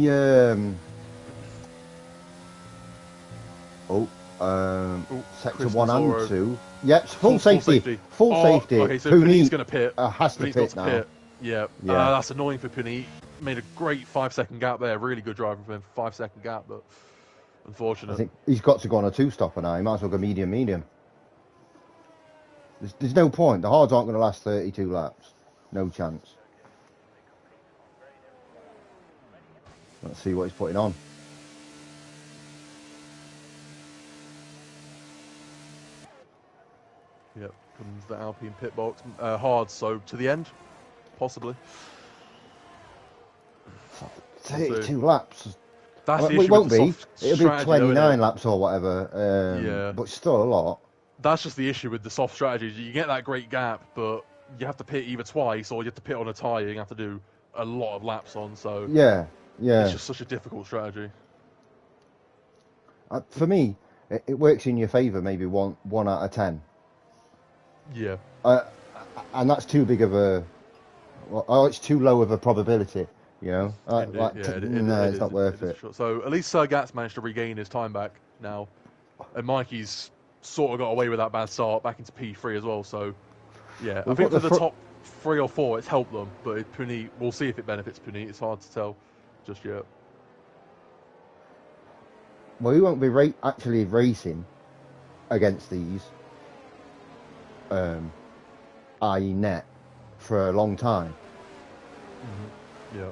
sector Chris 1 and Mazzoro. 2. Yep, full safety. Full safety. Okay, so Puneet's Puneet's going to pit. has to Puneet's pit got now. to pit. Yeah, that's annoying for Puneet. Made a great 5-second gap there. Really good driving for him. 5-second gap, but unfortunate. I think he's got to go on a 2-stopper now. He might as well go medium. There's no point. The hards aren't going to last 32 laps. No chance. Let's see what he's putting on. Yep, comes the Alpine pit box. Hard, so to the end, possibly. 32 laps. That's the Well, issue. it won't with the be. soft It'll be strategy, 29 laps or whatever. Yeah. But still a lot. That's just the issue with the soft strategies. You get that great gap, but you have to pit either twice or you have to pit on a tyre. You have to do a lot of laps on. So Yeah. it's just such a difficult strategy. For me, it works in your favour. Maybe one out of 10. Yeah. And that's too big of a. Well, it's too low of a probability. You know, it's not worth it. So at least Sir Gat's managed to regain his time back now, and Mikey's sort of got away with that bad start back into P3 as well. So yeah, I think for the top 3 or 4, it's helped them. But Puneet, we'll see if it benefits Puneet. It's hard to tell just yet. Well, he won't be actually racing against these, i.e. net, for a long time. Mm-hmm. Yeah.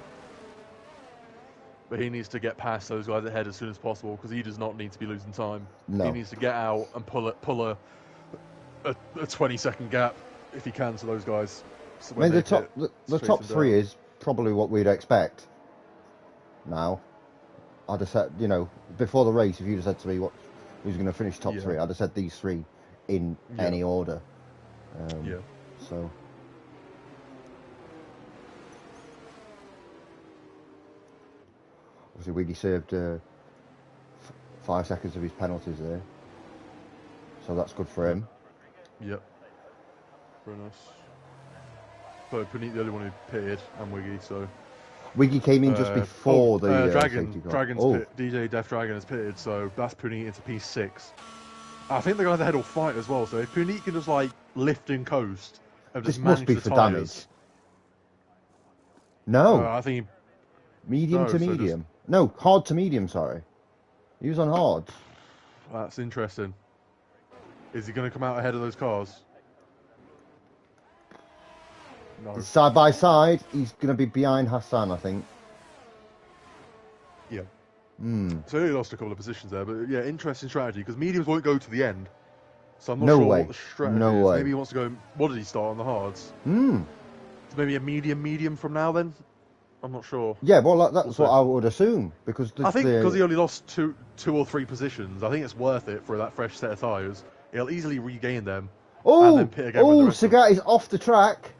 But he needs to get past those guys ahead as soon as possible because he does not need to be losing time. No. He needs to get out and pull a 20-second gap if he can to those guys. So I mean, the top 3 is probably what we'd expect now. I'd have said, before the race, if you'd have said to me who's going to finish top 3, I'd have said these 3 in any order. So. Obviously, really served 5 seconds of his penalties there. So that's good for him. Yep. Very nice. So Puneet, the only one who pitted, and Wiggy, so... Wiggy came in just before the Dragon's pit, DJ Death Dragon has pitted, so that's Puneet into P6. I think the guys ahead will fight as well, so if Puneet can just, lift and coast and just manage the for tyres, damage. No. I think... Medium to medium. No, hard to medium, sorry. He was on hard. That's interesting. Is he going to come out ahead of those cars? No. Side by side, he's going to be behind Hassan, I think. Yeah. So he lost a couple of positions there, but yeah, interesting strategy, because mediums won't go to the end. So I'm not sure what the strategy is. Maybe he wants to go... What did he start on the hards? So maybe a medium from now then? I'm not sure. Yeah, well, that's what I would assume, because... I think because he only lost two or three positions, I think it's worth it for that fresh set of tyres. He'll easily regain them. And then pit again Sagat is off the track.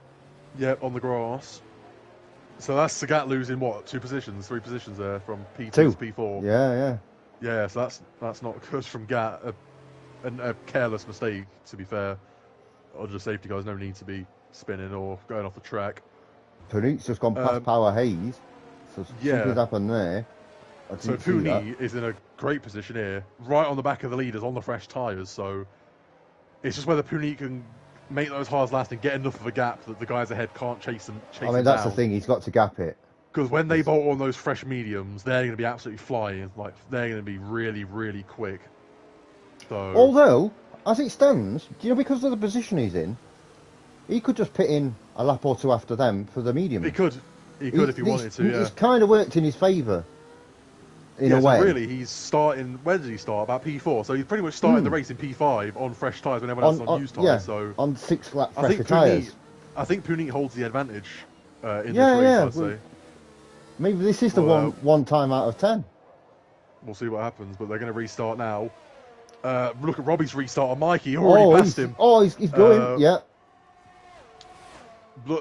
Yep, on the grass. So that's Sagat losing, what, 3 positions there, from P2 to P4. Yeah. Yeah, so that's not good from Gat. A careless mistake, to be fair. Other safety guys, no need to be spinning or going off the track. Puneet's just gone past Power Hayes. So something's happened there. So Puneet is in a great position here, right on the back of the leaders on the fresh tyres. So it's just whether Puneet can make those hards last and get enough of a gap that the guys ahead can't chase them that's the thing, he's got to gap it. Because when they bolt on those fresh mediums, they're going to be absolutely flying. They're going to be really, really quick. So, although, as it stands, because of the position he's in, he could just pit in a lap or 2 after them for the medium. He could if he wanted to, yeah. It's kind of worked in his favour, in a way. So really, he's starting... Where did he start? About P4. So he's pretty much starting the race in P5 on fresh tyres when everyone else is on used tyres. Yeah, so on 6 lap fresher tyres. I think Puneet holds the advantage in this race, I'd say. Maybe this is the one time out of 10. We'll see what happens, but they're going to restart now. Look at Robbie's restart on Mikey. Already passed him. He's going, yeah.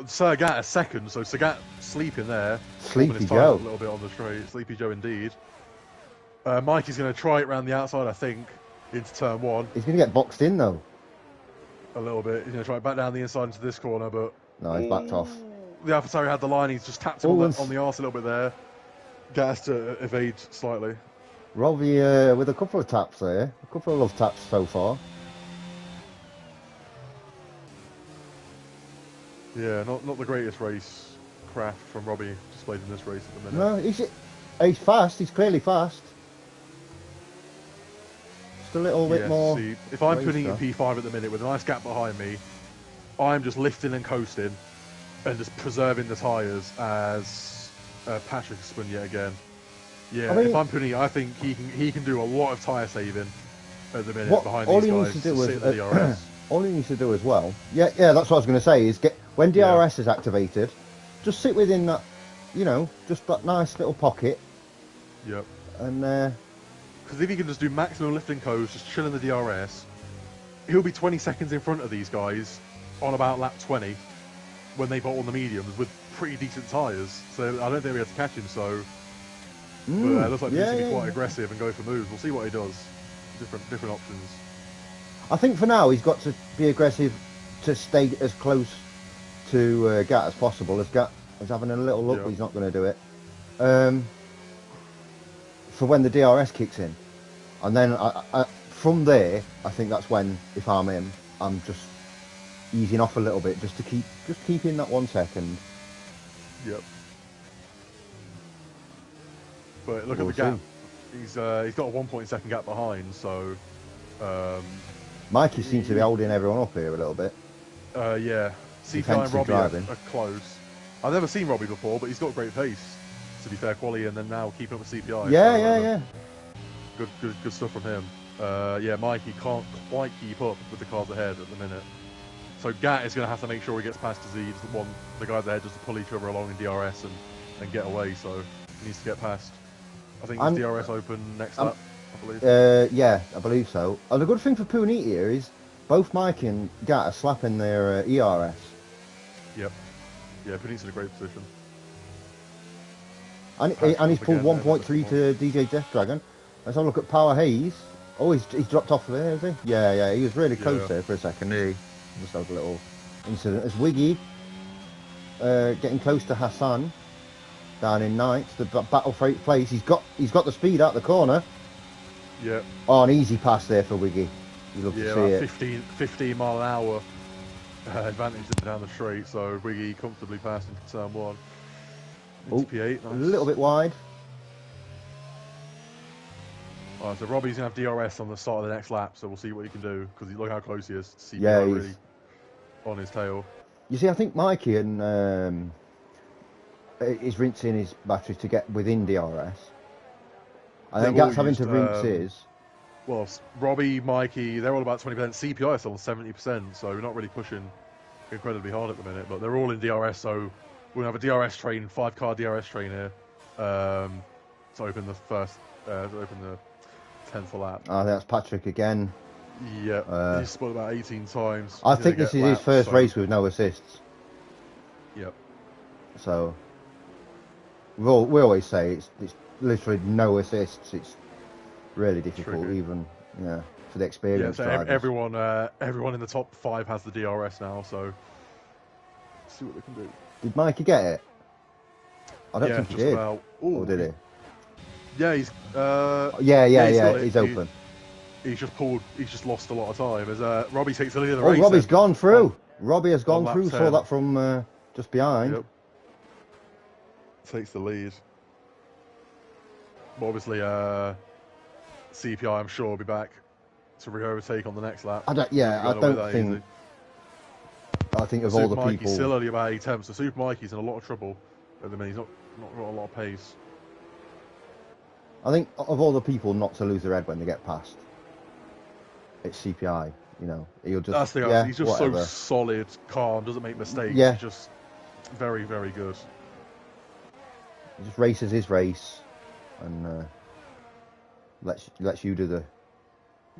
Sir Gat a second, so Sir Gat sleeping there. Sleepy Joe. A little bit on the straight. Sleepy Joe indeed. Mikey's going to try it round the outside, I think, into turn 1. He's going to get boxed in, though. A little bit. He's going to try it back down the inside into this corner, but... No, he's backed off. the AlphaTauri had the line. He's just tapped him on the arse a little bit there. Gas to evade slightly. Robbie with a couple of taps there. A couple of love taps so far. Yeah, not the greatest race craft from Robbie displayed in this race at the No, minute. he's fast. He's clearly fast. Just a little bit more. See, if I'm putting in P5 at the minute with a nice gap behind me, I'm just lifting and coasting and just preserving the tyres as Patrick spun yet again. Yeah, I mean, if I'm putting, I think he can do a lot of tyre saving at the minute behind these guys to sit the DRS. All he needs to do as well, yeah, that's what I was going to say, is when DRS is activated, just sit within that, just that nice little pocket. Yep. And because if he can just do maximum lift and coast, just chill in the DRS, he'll be 20 seconds in front of these guys on about lap 20 when they put on the mediums with pretty decent tyres. So I don't think we have to catch him. So, but it looks like he's going to be quite aggressive and go for moves. We'll see what he does. Different options. I think for now he's got to be aggressive to stay as close to Gat as possible. As Gat is having a little look, but he's not going to do it. For when the DRS kicks in, and then from there, I think that's when, if I'm him, I'm just easing off a little bit, just to keep in that 1 second. Yep. But look at the gap. He's got a 1 point second gap behind, so. Mikey seems to be holding everyone up here a little bit. Yeah. CPI and Robbie are close. I've never seen Robbie before, but he's got great pace. To be fair, quality, and then now keeping up with CPI. Yeah. Good stuff from him. Yeah, Mikey can't quite keep up with the cars ahead at the minute. So Gat is going to have to make sure he gets past Z. He doesn't want the guys ahead just to pull each other along in DRS and get away. So he needs to get past. I think it's DRS open next lap, I believe. Yeah, I believe so. And the good thing for Poonit here is both Mikey and Gat are slapping their ERS. Yep. Yeah, Poonit's in a great position. And he's pulled 1.3 to DJ Death Dragon. Let's have a look at Power Hayes. Oh, he's dropped off there, is he? Yeah, he was really close there for a second. He just had a little incident. As Wiggy getting close to Hassan down in ninth, the battle for 8th place. He's got the speed out the corner. Yeah. Oh, an easy pass there for Wiggy. You love to see it. 15 mile an hour advantage down the straight. So Wiggy comfortably passed into turn 1. P8, nice. A little bit wide. Alright, so Robbie's going to have DRS on the start of the next lap, so we'll see what he can do, because look how close he is to CPI really on his tail. You see, I think Mikey is rinsing his battery to get within DRS. I think Gat's having to rinse his. Well, Robbie, Mikey, they're all about 20%. CPI is still 70%, so we're not really pushing incredibly hard at the minute, but they're all in DRS, so we'll have a DRS train, 5-car DRS train here, to open the 10th lap. I think that's Patrick again. Yeah, he's spotted about 18 times. I think this is his first race with no assists. Yep. So, we always say it's literally no assists. It's really difficult, even for the experienced drivers. Everyone in the top 5 has the DRS now, so let's see what they can do. Did Mikey get it? I don't think he did. Or did he? Yeah, he's. He's open. He's just lost a lot of time as Robbie takes the lead of the race. Robbie's gone through. Robbie has gone through. 10. Saw that from just behind. Yep. Takes the lead. But obviously, CPI, I'm sure, will be back to re-overtake on the next lap. I think of all the Mikey's people. Still only about 8 attempts, so Super Mikey's in a lot of trouble at the minute. He's not got a lot of pace. I think of all the people not to lose their head when they get past, it's CPI. He'll just. That's the thing. He's just so solid, calm, doesn't make mistakes. Yeah. He's just very, very good. He just races his race, and lets you do the.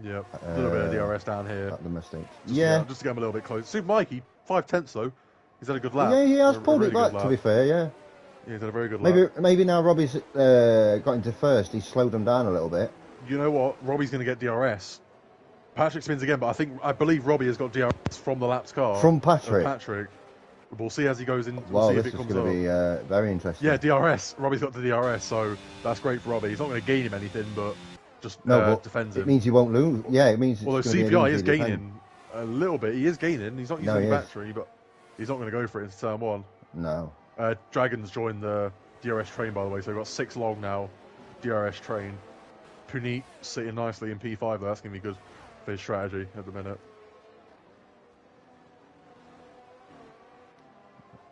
Yeah, a little bit of DRS down here. At the mistakes. Just to get him a little bit close. Super Mikey, 5/10 though. He's had a good lap. Yeah, he has pulled it back. To be fair, yeah. Yeah, he's had a very good lap. Maybe now Robbie's got into first, he's slowed him down a little bit. You know what? Robbie's going to get DRS. Patrick spins again, but I believe Robbie has got DRS from the lapped car. From Patrick. We'll see as he goes in. Well, We'll see if this it is comes going up. to be very interesting. Yeah, DRS. Robbie's got the DRS, so that's great for Robbie. He's not going to gain him anything, but just No, but defends it him. means he won't lose. Yeah, it means it's Although going to be an CPI easy is defend. gaining a little bit. He is gaining. He's not using any battery, but he's not going to go for it into turn 1. No. Dragons joined the DRS train, by the way, so we've got 6 long now. DRS train. Puneet sitting nicely in P5, though. That's going to be good for his strategy at the minute.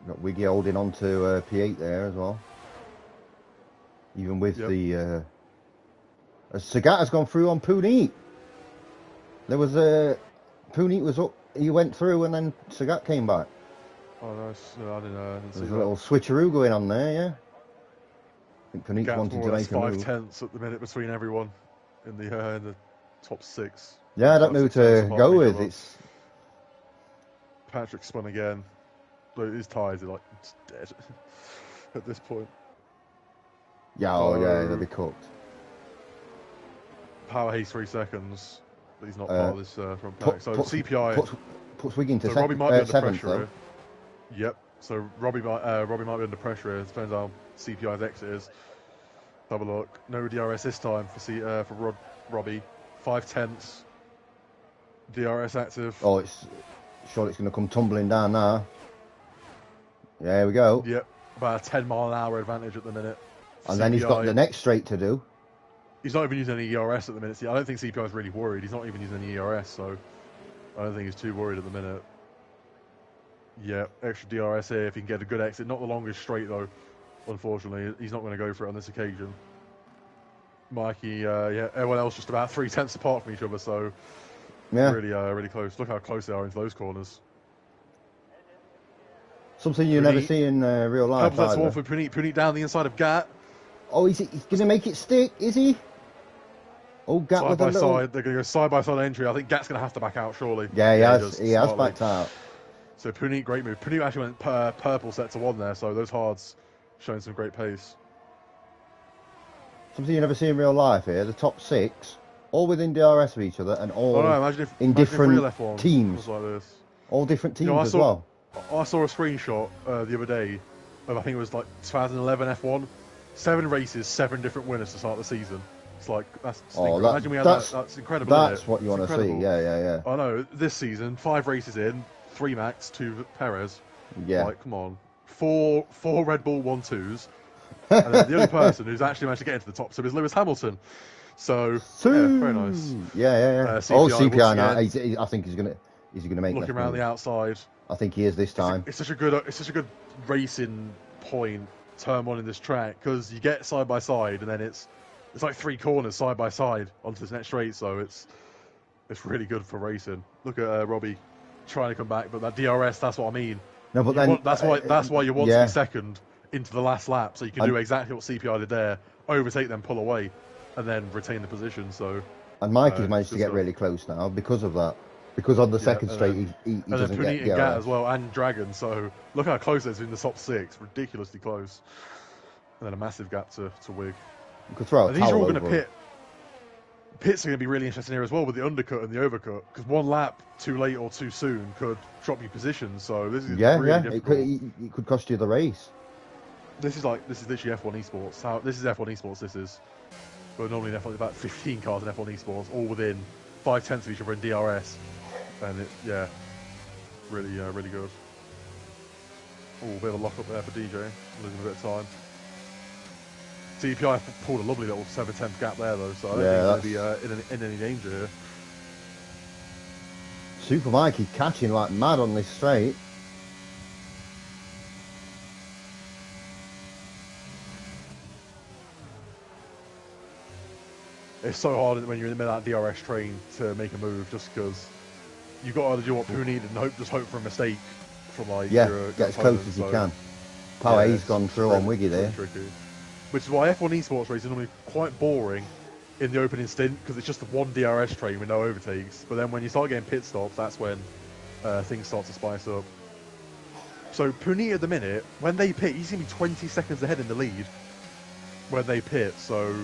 Got Wiggy holding on to P8 there as well. Even with the... Sagat has gone through on Puneet. There was a... Puneet was up, he went through and then Sagat came back. Oh, nice. No, I didn't see There's that. a little switcheroo going on there, yeah. I think Puneet Gap's wanted more to or less make a move. 5/10 at the minute between everyone in the top 6. Yeah, I don't know who to go with. It's Patrick spun again. But his tyres are like dead at this point. yeah, oh yeah, they'll be cooked. Power haze 3 seconds, but he's not part of this front pack. So puts, CPI puts Wiggy into Robbie might be under seventh pressure though. here. Yep. So Robbie might be under pressure here. It depends how CPI's exit is. Have a look. No DRS this time for Robbie. 5/10. DRS active. Oh, it's sure it's going to come tumbling down now. Yeah, here we go. Yep. About a 10-mile-an-hour advantage at the minute. And then he's got the next straight to do. He's not even using any ERS at the minute. See, I don't think CPI is really worried. He's not even using any ERS, so I don't think he's too worried at the minute. Yeah, extra DRS here if he can get a good exit. Not the longest straight, though, unfortunately. He's not going to go for it on this occasion. Mikey, everyone else just about 3/10 apart from each other, so yeah, really close. Look how close they are into those corners. Something you never see in real life. That's one for Puneet down the inside of Gat. Oh, he's going to make it stick, is he? Oh, Gat side with by a little... side. They're going to go side by side entry. I think Gat's going to have to back out, surely. Yeah, he has backed out. So Puneet, great move. Puneet actually went purple set to 1 there, so those hards showing some great pace. Something you never see in real life here. The top 6, all within DRS of each other and all in different teams. Like this. All different teams as well. I saw a screenshot the other day of, I think it was like 2011 F1. 7 races, 7 different winners to start the season. It's like, that's imagine we had that's incredible. That's what you want to see. Yeah. I know, this season, 5 races in, 3 Max, 2 Perez. Yeah. Like, come on. 4 Red Bull 1-2s. And then the only person who's actually managed to get into the top 2 is Lewis Hamilton. So, yeah, very nice. Yeah. CPI now. I think he's gonna make. Looking around the outside. I think he is this time. It's such a good racing point, turn 1 in this track, because you get side by side, and then it's like 3 corners side by side onto this next straight. So it's really good for racing. Look at Robbie trying to come back, but that DRS, that's what I mean. No, but then that's why you want to be second into the last lap, so you can do exactly what CPI did there, overtake them, pull away, and then retain the position. So. And Mike has managed to get really close now because of that. Because on the second straight, he doesn't get and Gat as well, and Dragon. So look how close it is in the top 6, ridiculously close. And then a massive gap to Wig. You could throw a these are all going to pit. Pits are going to be really interesting here as well with the undercut and the overcut, because 1 lap too late or too soon could drop your position. So this is really difficult. It could cost you the race. This is literally F1 esports. This is F1 esports. This is, but normally in F1 about 15 cars in F1 esports, all within 5/10 of each other in DRS, and really good. Oh, a bit of a lock up there for DJ, losing a bit of time. CPI pulled a lovely little 7/10 gap there though, so I don't think he's going to be in any danger here. Super Mikey catching like mad on this straight. It's so hard when you're in the middle of that DRS train to make a move, just because you've got to do what Puneet and hope for a mistake from like get as close as you can. Power A's gone through on Wiggy there. Tricky. Which is why F1 esports races are normally quite boring in the opening stint, because it's just the 1 DRS train with no overtakes. But then when you start getting pit stops, that's when things start to spice up. So Puneet at the minute, when they pit, he's going to be 20 seconds ahead in the lead when they pit. So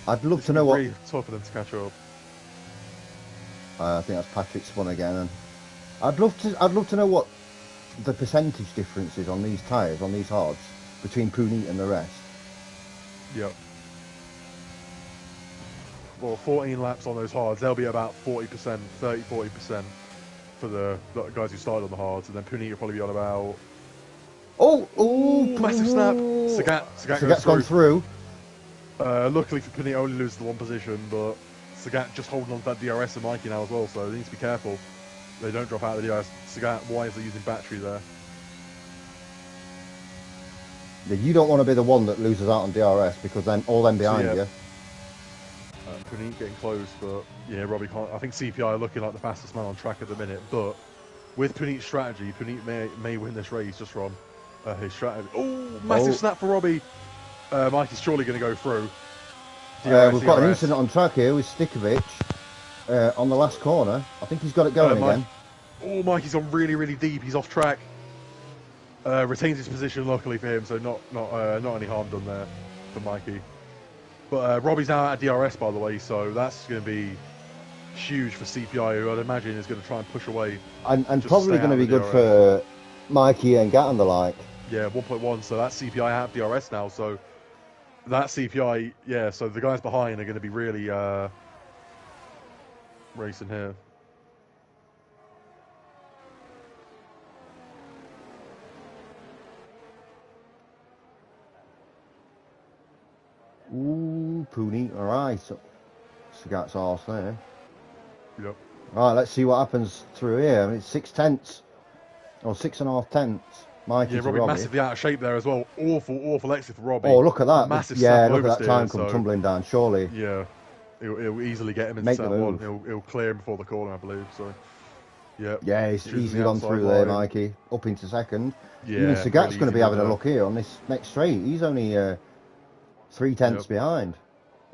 I'd love to know what. Really tough for them to catch up. I think that's Patrick spun again, and I'd love to know what the percentage differences on these tyres, on these hards, between Punit and the rest? Yep. Well, 14 laps on those hards, they'll be about 40%, 30-40% for the guys who started on the hards, and then Punit will probably be on about... Massive snap! Sagat goes Sagat's gone through. Luckily for Punit, only loses the one position, but Sagat just holding on to that DRS and Mikey now as well, so they need to be careful. They don't drop out of the DRS. Sagat wisely using battery there. Yeah, you don't want to be the one that loses out on DRS, because then all them behind you. Punit getting close, but yeah, Robbie can't. I think CPI are looking like the fastest man on track at the minute, but with Punit's strategy, Punit may win this race just from his strategy. Massive snap for Robbie. Mikey's surely going to go through. We've got an incident on track here with Stikovic on the last corner. I think he's got it going again. Oh, Mikey's gone really, really deep. He's off track. Retains his position, luckily for him, so not any harm done there for Mikey. But Robbie's now out of DRS, by the way, so that's going to be huge for CPI, who I'd imagine is going to try and push away. And probably going to be good for Mikey and Gat and the like. Yeah, 1.1, so that's CPI out of DRS now, so that CPI, yeah, so the guys behind are going to be really racing here. Ooh, Punit, alright. So Sagat's arse there. Yep. Alright, let's see what happens through here. I mean, it's 6 tenths. Or 6.5 tenths. Mikey to Robbie massively out of shape there as well. Awful exit for Robbie. Oh, look at that. Massive look at that time come tumbling down, surely. Yeah. It'll easily get him into second one. He'll clear him before the corner, I believe. So, yeah, he's easily gone through there, Mikey. Up into second. Yeah, even Sagat's really going to be having a look here on this next straight. He's only 3 tenths behind.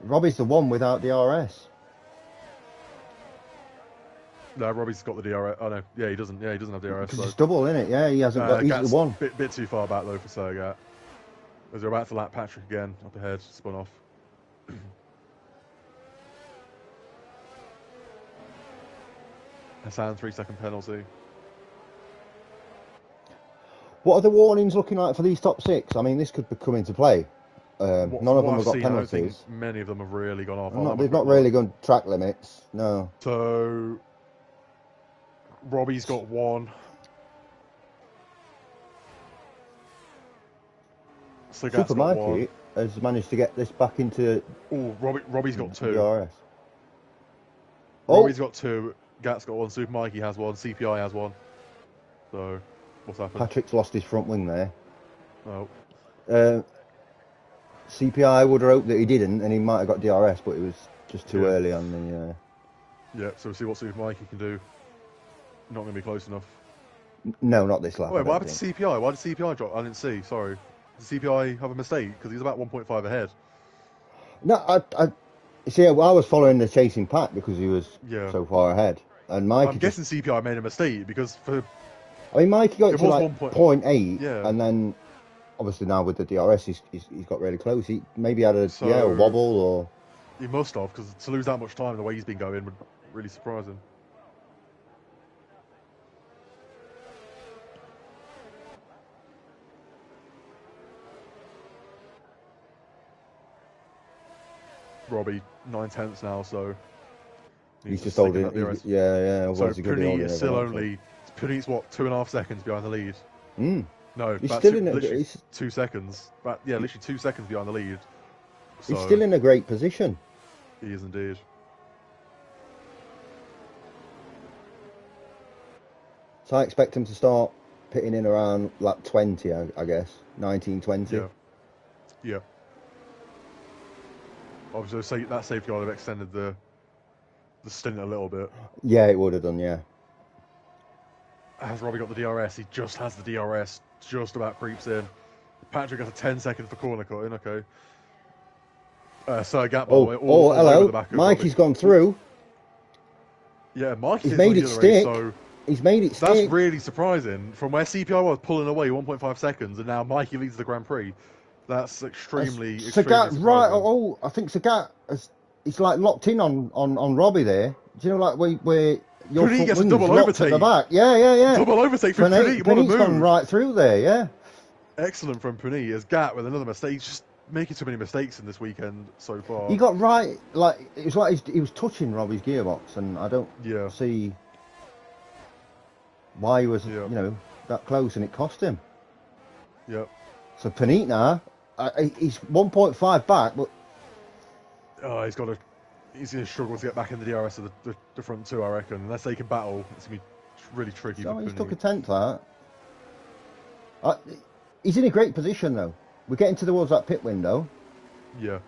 Robbie's the one without DRS. No, Robbie's got the DRS. Oh no, yeah, he doesn't. Yeah, he doesn't have DRS. Because it's double, isn't it? Yeah, he hasn't got. He's the one. Bit too far back though for Sergat. As they're about to lap Patrick again, up ahead, spun off. Hassan 3-second penalty. What are the warnings looking like for these top 6? I mean, this could come into play. None of them have got penalties. I think many of them have really gone off. They've not really gone track limits. No. So Robbie's got 1. Super Mikey has managed to get this back into. Oh, Robbie's got 2. DRS. Robbie's got 2. Gat's got 1. Super Mikey has 1. CPI has 1. So what's happened? Patrick's lost his front wing there. Oh. CPI would have hoped that he didn't, and he might have got DRS, but it was just too early on the. Yeah, so we'll see what Super Mikey can do. Not going to be close enough. No, not this lap. Wait, what happened to CPI? Why did CPI drop? I didn't see. Sorry. Did CPI have a mistake? Because he's about 1.5 ahead. No, I see. I was following the chasing pack because he was so far ahead, and Mikey. I'm guessing CPI made a mistake because Mikey got to like 0.8, yeah. And then obviously now with the DRS, he's got really close. He maybe had a wobble or. He must have, because to lose that much time the way he's been going would really surprise him. Robbie 9 tenths now, so he's just holding. Yeah. So Punit is still only. Punit's what, 2.5 seconds behind the lead. No, he's still in literally 2 seconds. But yeah, literally 2 seconds behind the lead. So he's still in a great position. He is indeed. So I expect him to start pitting in around lap 20, I guess. 19, 20. Yeah. Obviously, that safety guard would have extended the stint a little bit. Yeah, it would have done, yeah. Has Robbie got the DRS? He just has the DRS. Just about creeps in. Patrick has a 10 seconds for corner cutting, okay. So gap by the way. Hello. Mikey's gone through. Yeah, Mikey's made it stick. So he's made it stick. That's really surprising. From where CPI was pulling away 1.5 seconds, and now Mikey leads the Grand Prix. That's extremely surprising. Right. I think Sagat he's like locked in on Robbie there. Do you know, like where your Puneet front gets a wing's double locked overtake. at the back. Yeah. Double overtake for Puneet. What a Puneet's gone move. right through there, yeah. Excellent from Puneet. As Gat with another mistake. He's just making too many mistakes in this weekend so far. He got right, like, it was like he was touching Robbie's gearbox, and I don't see why he was, you know, that close, and it cost him. Yep. So Puneet now, he's 1.5 back, but... Oh, he's going to struggle to get back in the DRS of the front two, I reckon. Unless they can battle, it's going to be really tricky for Puneet. He's took a tenth, that. He's in a great position, though. We're getting towards that pit window. Yeah.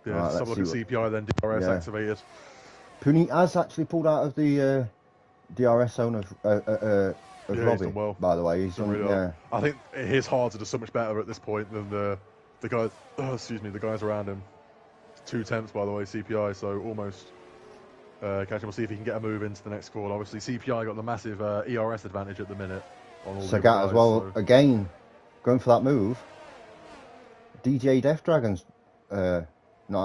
Yeah, Right, just have a look at CPI, then DRS activated. Puneet has actually pulled out of the DRS zone of Robbie, well. by the way. He's done really well. I think his hards are just so much better at this point than the guys. The guys around him. 2 tenths, by the way, CPI. So almost catch him. We'll see if he can get a move into the next call. Obviously, CPI got the massive ERS advantage at the minute. On all Sagat as well. So. Again, going for that move. DJ Death Dragon's not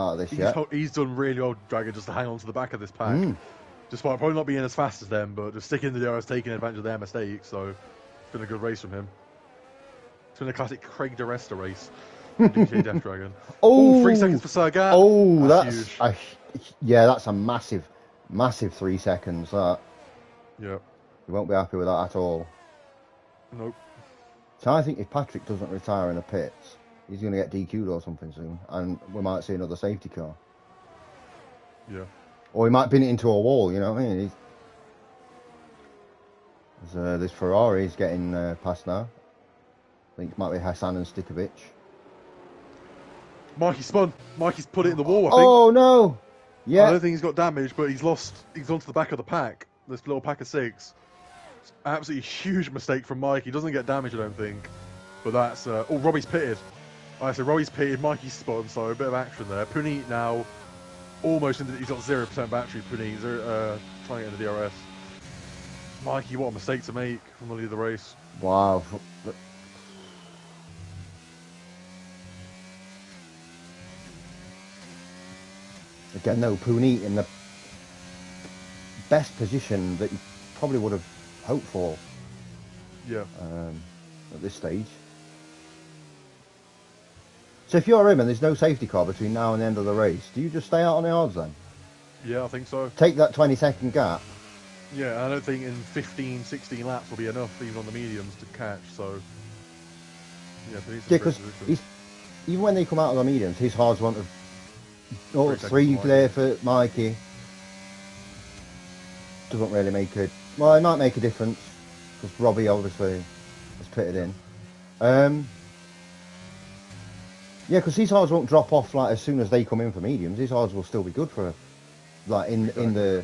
out of this yet. He's done really well, Dragon, just to hang on to the back of this pack. Despite probably not being as fast as them, but just sticking to the DRS, taking advantage of their mistakes. So it's been a good race from him. It's been a classic Craig DeResta race. DJ Death Dragon. 3 seconds for Sagat. Oh, that's huge. Yeah, that's a massive 3 seconds. That. Yeah. You won't be happy with that at all. Nope. So I think if Patrick doesn't retire in the pits, he's going to get DQ'd or something soon, and we might see another safety car. Yeah. Or he might bin it into a wall, you know what I mean? This Ferrari's getting past now. I think it might be Hassan and Stikovic. Mikey spun. Mikey's put it in the wall, I think. Oh, no! Yeah. I don't think he's got damage, but he's gone to the back of the pack. This little pack of 6. It's absolutely huge mistake from Mike. He doesn't get damage, I don't think. But that's... Robbie's pitted. So Robbie's pitted, Mikey's spun, so a bit of action there. Puneet now... Almost into, he's got 0% battery. Puneet trying to get into DRS. Mikey, what a mistake to make from the lead of the race. Wow. Again, no, Puneet in the best position that you probably would have hoped for. Yeah. At this stage. So if you're him and there's no safety car between now and the end of the race, do you just stay out on the odds then? Yeah, I think so. Take that 20-second gap. Yeah, I don't think in 15, 16 laps will be enough, even on the mediums, to catch, so... Yeah, because even when they come out of the mediums, his hards want to... 3 there for Mikey. Doesn't really make a... Well, it might make a difference, because Robbie obviously has pitted in. Yeah, because his hards won't drop off like as soon as they come in for mediums. His hards will still be good for, like in the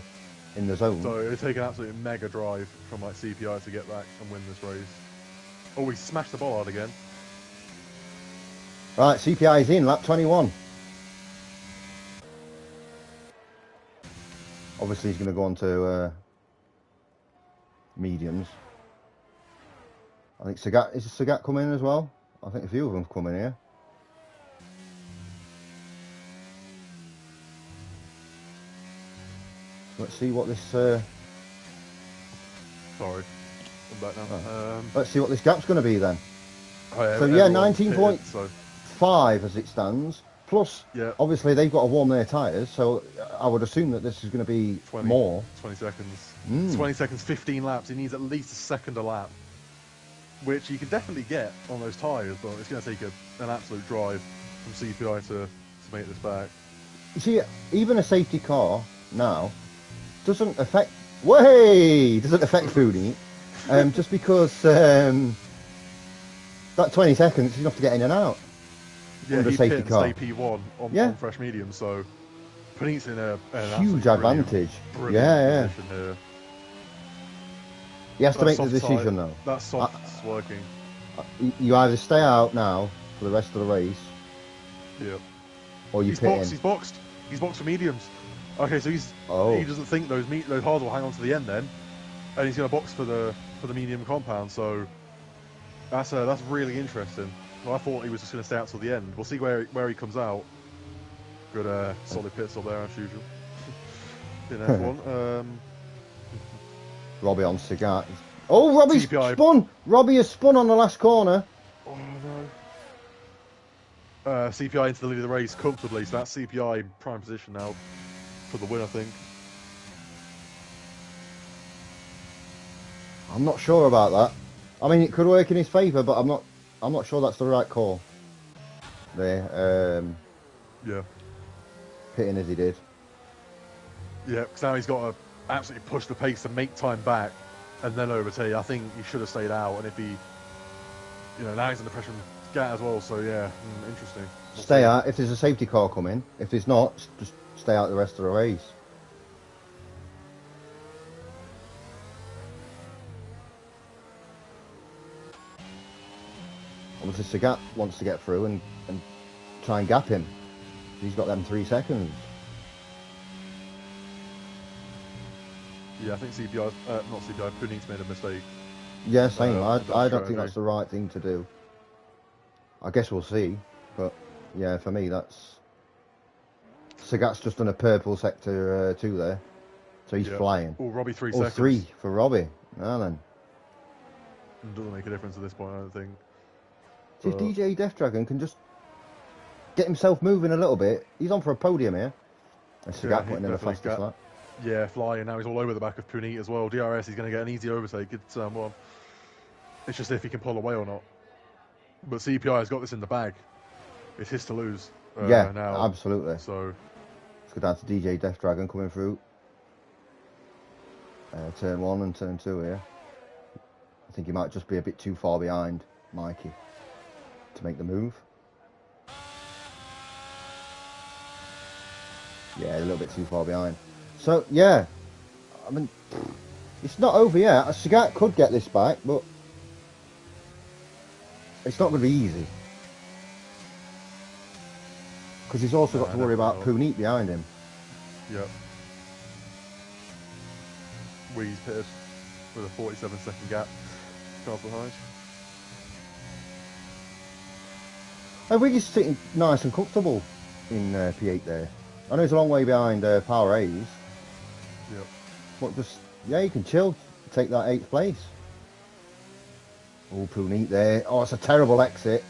zone. So it'll take an absolute mega drive from like CPI to get back and win this race. Oh, he smashed the bollard again. Right, CPI is in lap 21. Obviously, he's going to go on to mediums. I think Sagat, is Sagat coming in as well? I think a few of them come in here. Let's see what this... Sorry, I'm back now. Let's see what this gap's going to be then. Oh, so yeah, 19.5 as it stands. Plus, obviously they've got to warm their tyres, so I would assume that this is going to be 20, more. 20 seconds. 20 seconds, 15 laps. He needs at least a second a lap, which you can definitely get on those tyres, but it's going to take an absolute drive from CPI to make this back. You see, even a safety car now doesn't affect Foodie, just because that 20 seconds is enough to get in and out. Yeah, he safety car. Stay P1 on fresh medium, so Puneet's in a huge advantage. Brilliant position here. He has to make the decision though. That soft's working. You either stay out now for the rest of the race, or you pit in. He's boxed for mediums. Okay, so he doesn't think those hards will hang on to the end then, and he's going to box for the medium compound. So That's really interesting. Well, I thought he was just going to stay out till the end. We'll see where he comes out. Good solid pit stop there as usual. In F1. Robbie on Sagat. Oh, Robbie's TPI. spun! Robbie has spun on the last corner. Oh no. CPI into the lead of the race comfortably, so that's CPI in prime position now for the win, I think. I'm not sure about that. I mean, it could work in his favour, but I'm not sure that's the right call. There, yeah. Hitting as he did. Yeah, because now he's got to absolutely push the pace to make time back and then overtake. I think he should have stayed out, and if he, now he's under pressure from Gat as well, so yeah, interesting. Stay out if there's a safety car coming. If there's not, just stay out the rest of the race. Obviously, Sagat wants to get through and try and gap him. He's got them 3 seconds. Yeah, I think CPI, not CPI, Puneet's made a mistake. Yeah, same. I don't think that's the right thing to do. I guess we'll see. But, yeah, for me, that's... Sagat's just done a purple sector 2 there. So he's flying. Oh, Robbie 3 seconds. 3 for Robbie. Now then. It doesn't make a difference at this point, I don't think. See if DJ Death Dragon can just get himself moving a little bit. He's on for a podium here. And Sagat putting in the fastest lap. Yeah, flying. Now he's all over the back of Puneet as well. DRS, he's going to get an easy overtake at turn 1. It's just if he can pull away or not. But CPI has got this in the bag. It's his to lose. Yeah, now. Absolutely. So let's go down to DJ Death Dragon coming through. Turn 1 and turn 2 here. I think he might just be a bit too far behind Mikey to make the move. Yeah, a little bit too far behind. So, yeah, I mean, it's not over yet. Sagat could get this back, but it's not going to be easy. Because he's also got to worry about Puneet behind him. Yep. Wee's pitted with a 47-second gap. Cars behind. I think he's sitting nice and comfortable in P8 there. I know he's a long way behind Power A's. Yep. But just, yeah, you can chill, take that 8th place. Oh, Puneet there. Oh, it's a terrible exit.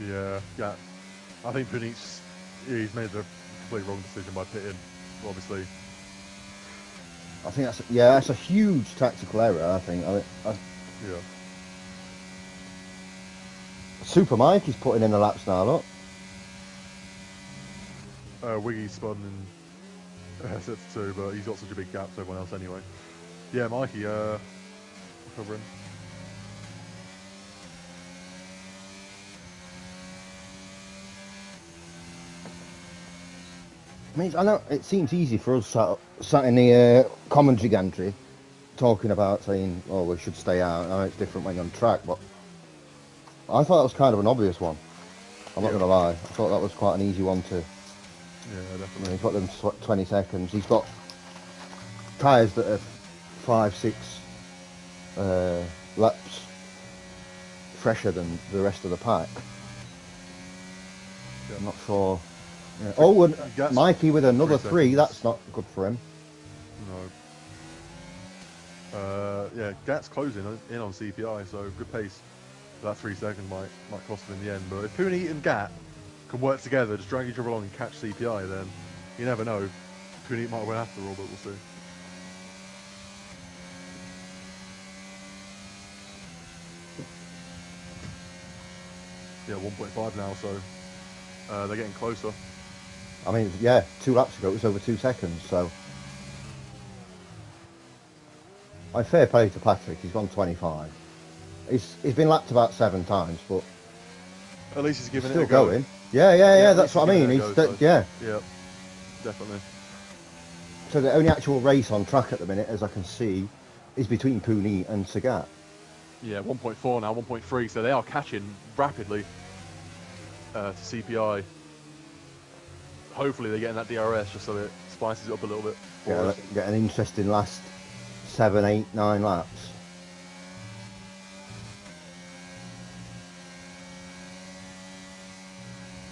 Yeah. I think Puneet's, he's made the completely wrong decision by pitting, obviously. I think that's a huge tactical error, I think. Yeah. Super Mike is putting in the laps now, look. Wiggy spun in set 2, but he's got such a big gap to everyone else anyway. Yeah, Mikey, recovering. I mean, I know it seems easy for us sat in the commentary gantry talking about saying, oh, we should stay out. I know it's different when you're on track, but I thought that was kind of an obvious one. I'm not going to lie. I thought that was quite an easy one to... Yeah, definitely. He's got them 20 seconds. He's got tyres that are 5-6 laps fresher than the rest of the pack. Yeah. I'm not sure... Yeah. Oh, and Mikey with another 3, that's not good for him. No. Yeah, Gat's closing in on CPI, so good pace. That 3 seconds might cost him in the end. But if Puneet and Gat can work together, just drag each other along and catch CPI, then you never know. Puneet might win after all, but we'll see. Yeah, 1.5 now, so they're getting closer. I mean, yeah, 2 laps ago it was over 2 seconds, so... Fair play to Patrick, he's gone 25. He's been lapped about 7 times, but... At least he's giving still it a go. Going. Yeah, that's what I mean. Yeah, definitely. So the only actual race on track at the minute, as I can see, is between Puneet and Sagat. Yeah, 1.4 now, 1.3, so they are catching rapidly to CPI. Hopefully they're getting that DRS just so it spices it up a little bit. Yeah, get an interesting last 7, 8, 9 laps.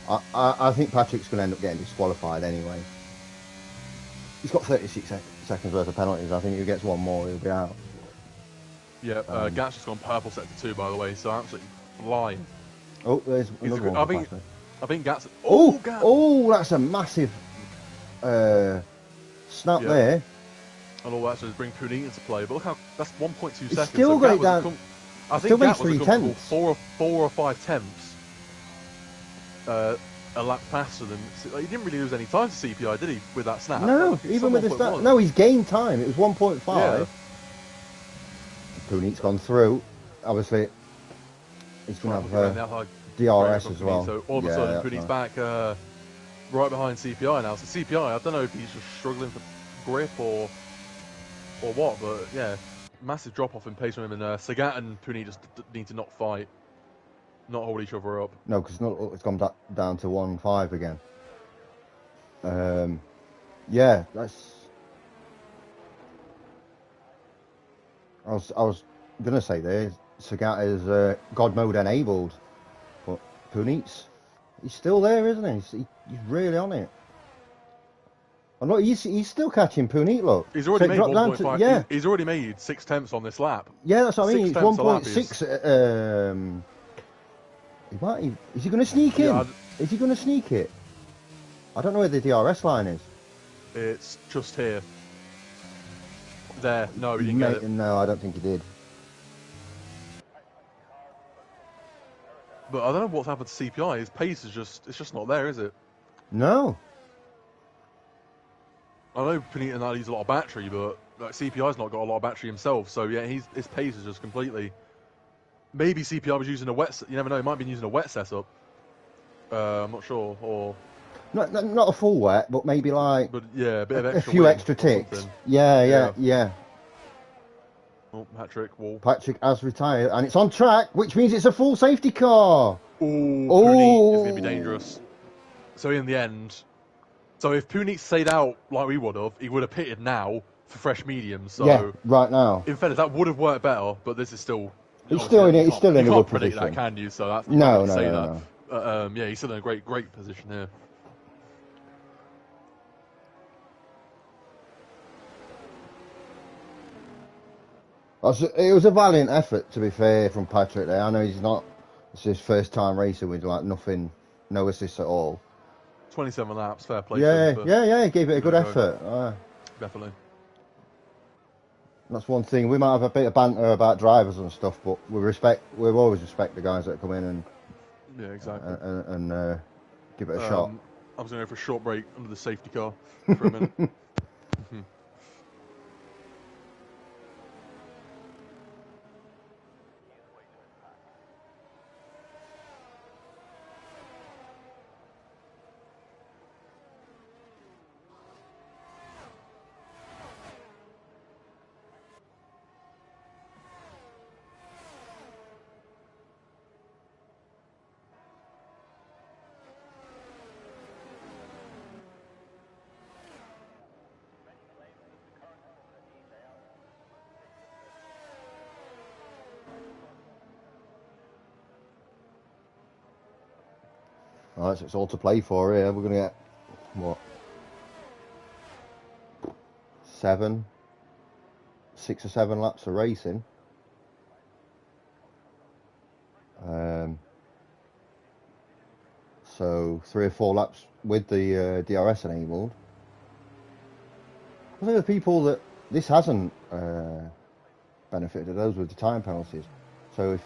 I think Patrick's going to end up getting disqualified anyway. He's got 36 seconds worth of penalties. I think if he gets one more, he'll be out. Yeah, Gat's just gone purple sector 2, by the way, so absolutely flying. Oh, there's another one for Patrick. I think Gat's... Oh, Gat! Oh, that's a massive snap there. And all that, so bring Punit into play. But look how... That's 1.2 seconds. He's still got it down. I think Gat was a comfortable 4 or 5 tenths a lap faster than... He didn't really lose any time to CPI, did he, with that snap? No, even with the snap. No, he's gained time. It was 1.5. Yeah. Punit's gone through. Obviously, he's going to have DRS as well. So all of a sudden, Punit's back right behind CPI now. So CPI, I don't know if he's just struggling for grip or what, but yeah, massive drop-off in pace from him. And Sagat and Punit just need to not fight. Not hold each other up. No, because it's gone down to 1.5 again. Yeah, that's... I was gonna say there, Sagat is God mode enabled, but Punit's he's still there, isn't he? He's really on it. And look, he's still catching Punit. Look, he's already made 1.5. Yeah, he's already made 6 tenths on this lap. Yeah, that's what I mean. It's 1.6. Is he going to sneak in? Is he going to sneak it? I don't know where the DRS line is. It's just here. There. No, he didn't get it. No, I don't think he did. But I don't know what's happened to CPI. His pace is it's just not there, is it? No. I know Punit and uses a lot of battery, but like, CPI's not got a lot of battery himself. So yeah, his pace is just completely... Maybe CPI was using a wet... You never know, he might have been using a wet setup. I'm not sure, or... Not a full wet, but maybe like... But yeah, a bit of extra... A few extra ticks. Yeah. Oh, Patrick, wall. Patrick has retired, and it's on track, which means it's a full safety car. Punit is going to be dangerous. So in the end... So if Punit stayed out like we would have, he would have pitted now for fresh mediums. So yeah, right now. In fairness, that would have worked better, but this is still... He's still in a good position. You can't predict that, can you? So that's... No. Yeah, he's still in a great position here. It was a valiant effort, to be fair, from Patrick there. I know he's not... It's his first time racing with like nothing, no assists at all. 27 laps, fair play. Yeah, he gave it a good effort. Definitely. That's one thing. We might have a bit of banter about drivers and stuff, but we always respect the guys that come in and and give it a shot. I was going to go for a short break under the safety car for a minute. Alright, so it's all to play for here. We're going to get, what, 6 or 7 laps of racing. So 3 or 4 laps with the DRS enabled. I think the people that this hasn't benefited, those with the time penalties. So if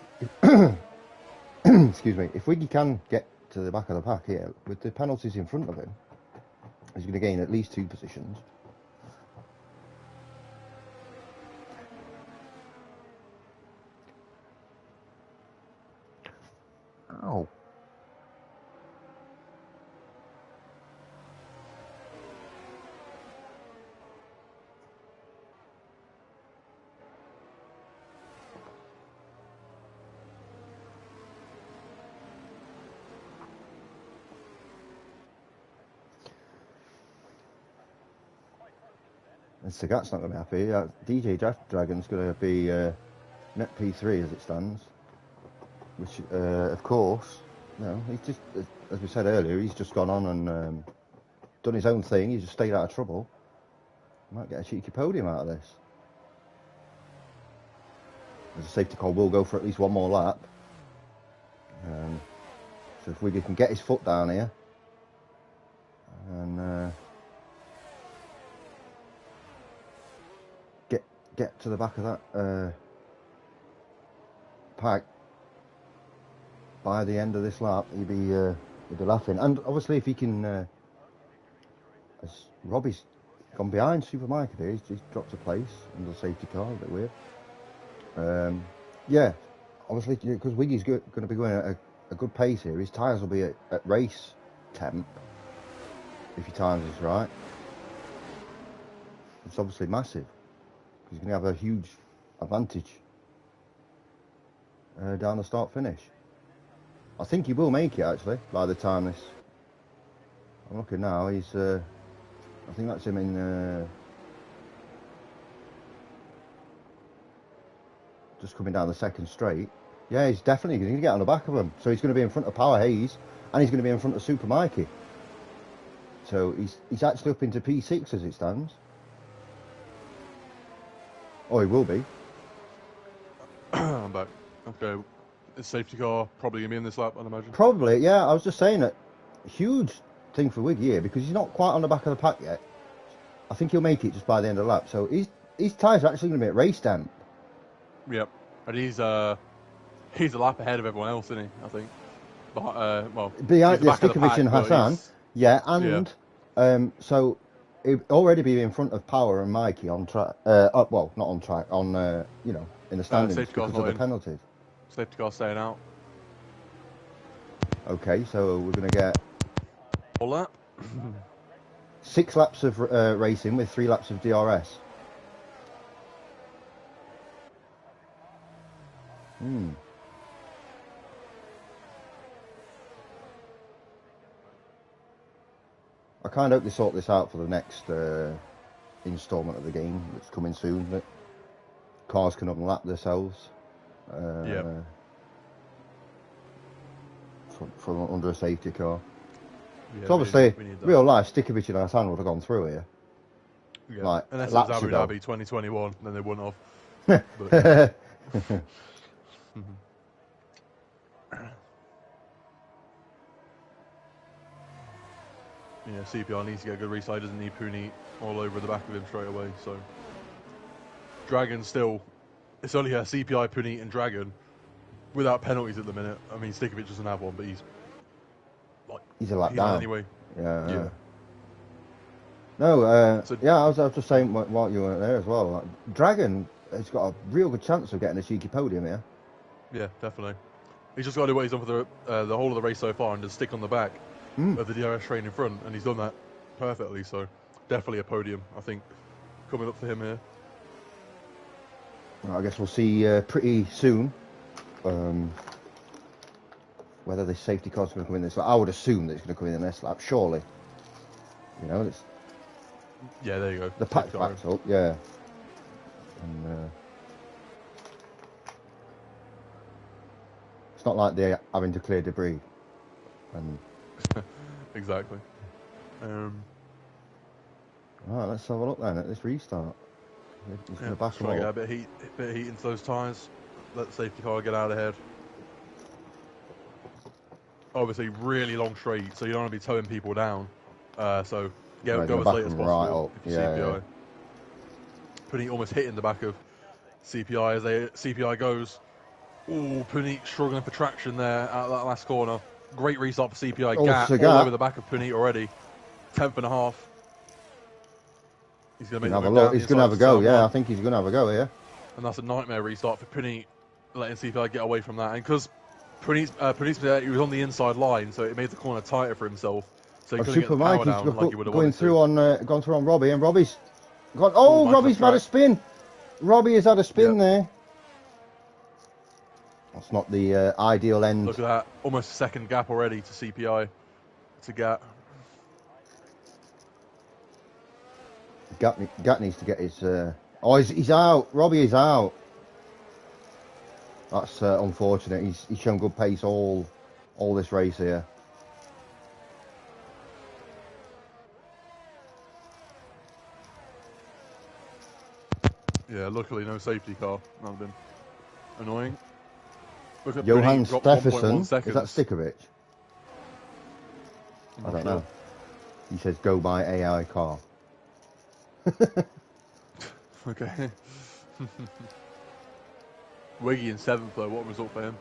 excuse me, if Wiggy can get to the back of the pack here with the penalties in front of him, he's going to gain at least 2 positions. Ow. And Sagat's not going to be happy. DJ Dragon's going to be net P3 as it stands, which, of course, No, he's just, as we said earlier, he's just gone on and done his own thing. He's just stayed out of trouble. Might get a cheeky podium out of this. As a safety car will go for at least one more lap. So if Wiggy can get his foot down here and get to the back of that pack by the end of this lap, he'd be laughing. And obviously, if he can, as Robbie's gone behind Super Mike here, he's dropped a place under the safety car, a bit weird. Yeah, obviously, because Wiggy's going to be going at a good pace here. His tyres will be at race temp if he times this right. It's obviously massive. He's going to have a huge advantage down the start finish. I think he will make it actually by the time this. I'm looking now. He's. I think that's him in. Just coming down the second straight. Yeah, he's definitely going to get on the back of him. So he's going to be in front of Power Hayes, and he's going to be in front of Super Mikey. So he's actually up into P6 as it stands. Oh, he will be. I'm back. Okay, the safety car probably going to be in this lap, I'd imagine. Probably, yeah. I was just saying that huge thing for Wiggy here because he's not quite on the back of the pack yet. I think he'll make it just by the end of the lap. So his tyres are actually going to be at race temp. Yep, and he's a lap ahead of everyone else, isn't he? I think. Well, behind Stikovic and Hassan. Yeah, and yeah. So he'd already be in front of Power and Mikey on track. Well, not on track. On you know, in the standings because of the penalties. Safety car staying out. Okay, so we're going to get all that. 6 laps of racing with 3 laps of DRS. I kind of hope they sort this out for the next instalment of the game that's coming soon. That cars can unlap themselves. From under a safety car. Yeah, so obviously, real life, Stikovic and Hassan would have gone through here. Yeah. Like, unless it was Abu Dhabi 2021, then they wouldn't have. Yeah, CPR needs to get a good restart. He doesn't need Puni all over the back of him straight away. So, Dragon still, it's only a CPI, Puni, and Dragon without penalties at the minute. I mean, Stikovic doesn't have one, but he's a lap down anyway. Yeah. No, so, yeah, I was just saying what you were there as well. Like, Dragon has got a real good chance of getting a cheeky podium here. Yeah, definitely. He's just got to do what he's done for the whole of the race so far and just stick on the back of the DRS train in front, and he's done that perfectly. So definitely a podium, I think, coming up for him here. Well, I guess we'll see pretty soon whether this safety car's going to come in this lap. I would assume that it's going to come in the next lap, surely. You know, it's... Yeah, there you go. The pack's backed up, yeah. And it's not like they're having to clear debris. And exactly. Right, let's have a look then at this restart. He's going to back them all. Get a bit of heat into those tyres. Let the safety car get out ahead. Obviously, really long straight, so you don't want to be towing people down. So go as late as possible. Right up. Yeah. Puni almost hitting the back of CPI as CPI goes. Ooh, Puni struggling for traction there at that last corner. Great restart for CPI. All over the back of Puni already. 10th and a half. He's going to have a go. Yeah, I think he's going to have a go here. And that's a nightmare restart for Puni, letting CPI get away from that. And because Puni's he was on the inside line, so it made the corner tighter for himself. So he couldn't get the power down like he would have wanted to. Gone through on Robbie, and Robbie's gone. Oh, Robbie's had a spin. Robbie has had a spin there. That's not the ideal end. Look at that. Almost a second gap already to CPI. To Gat. Gat needs to get his... Oh, he's out. Robbie is out. That's unfortunate. He's shown good pace all all this race here. Yeah, luckily no safety car. That would have been annoying. Look at Johan Bruni dropped 1.1 Steffensen, seconds. is that Stikovic? I don't know. He says go buy AI car. Okay. Wiggy in 7th though, what a result for him.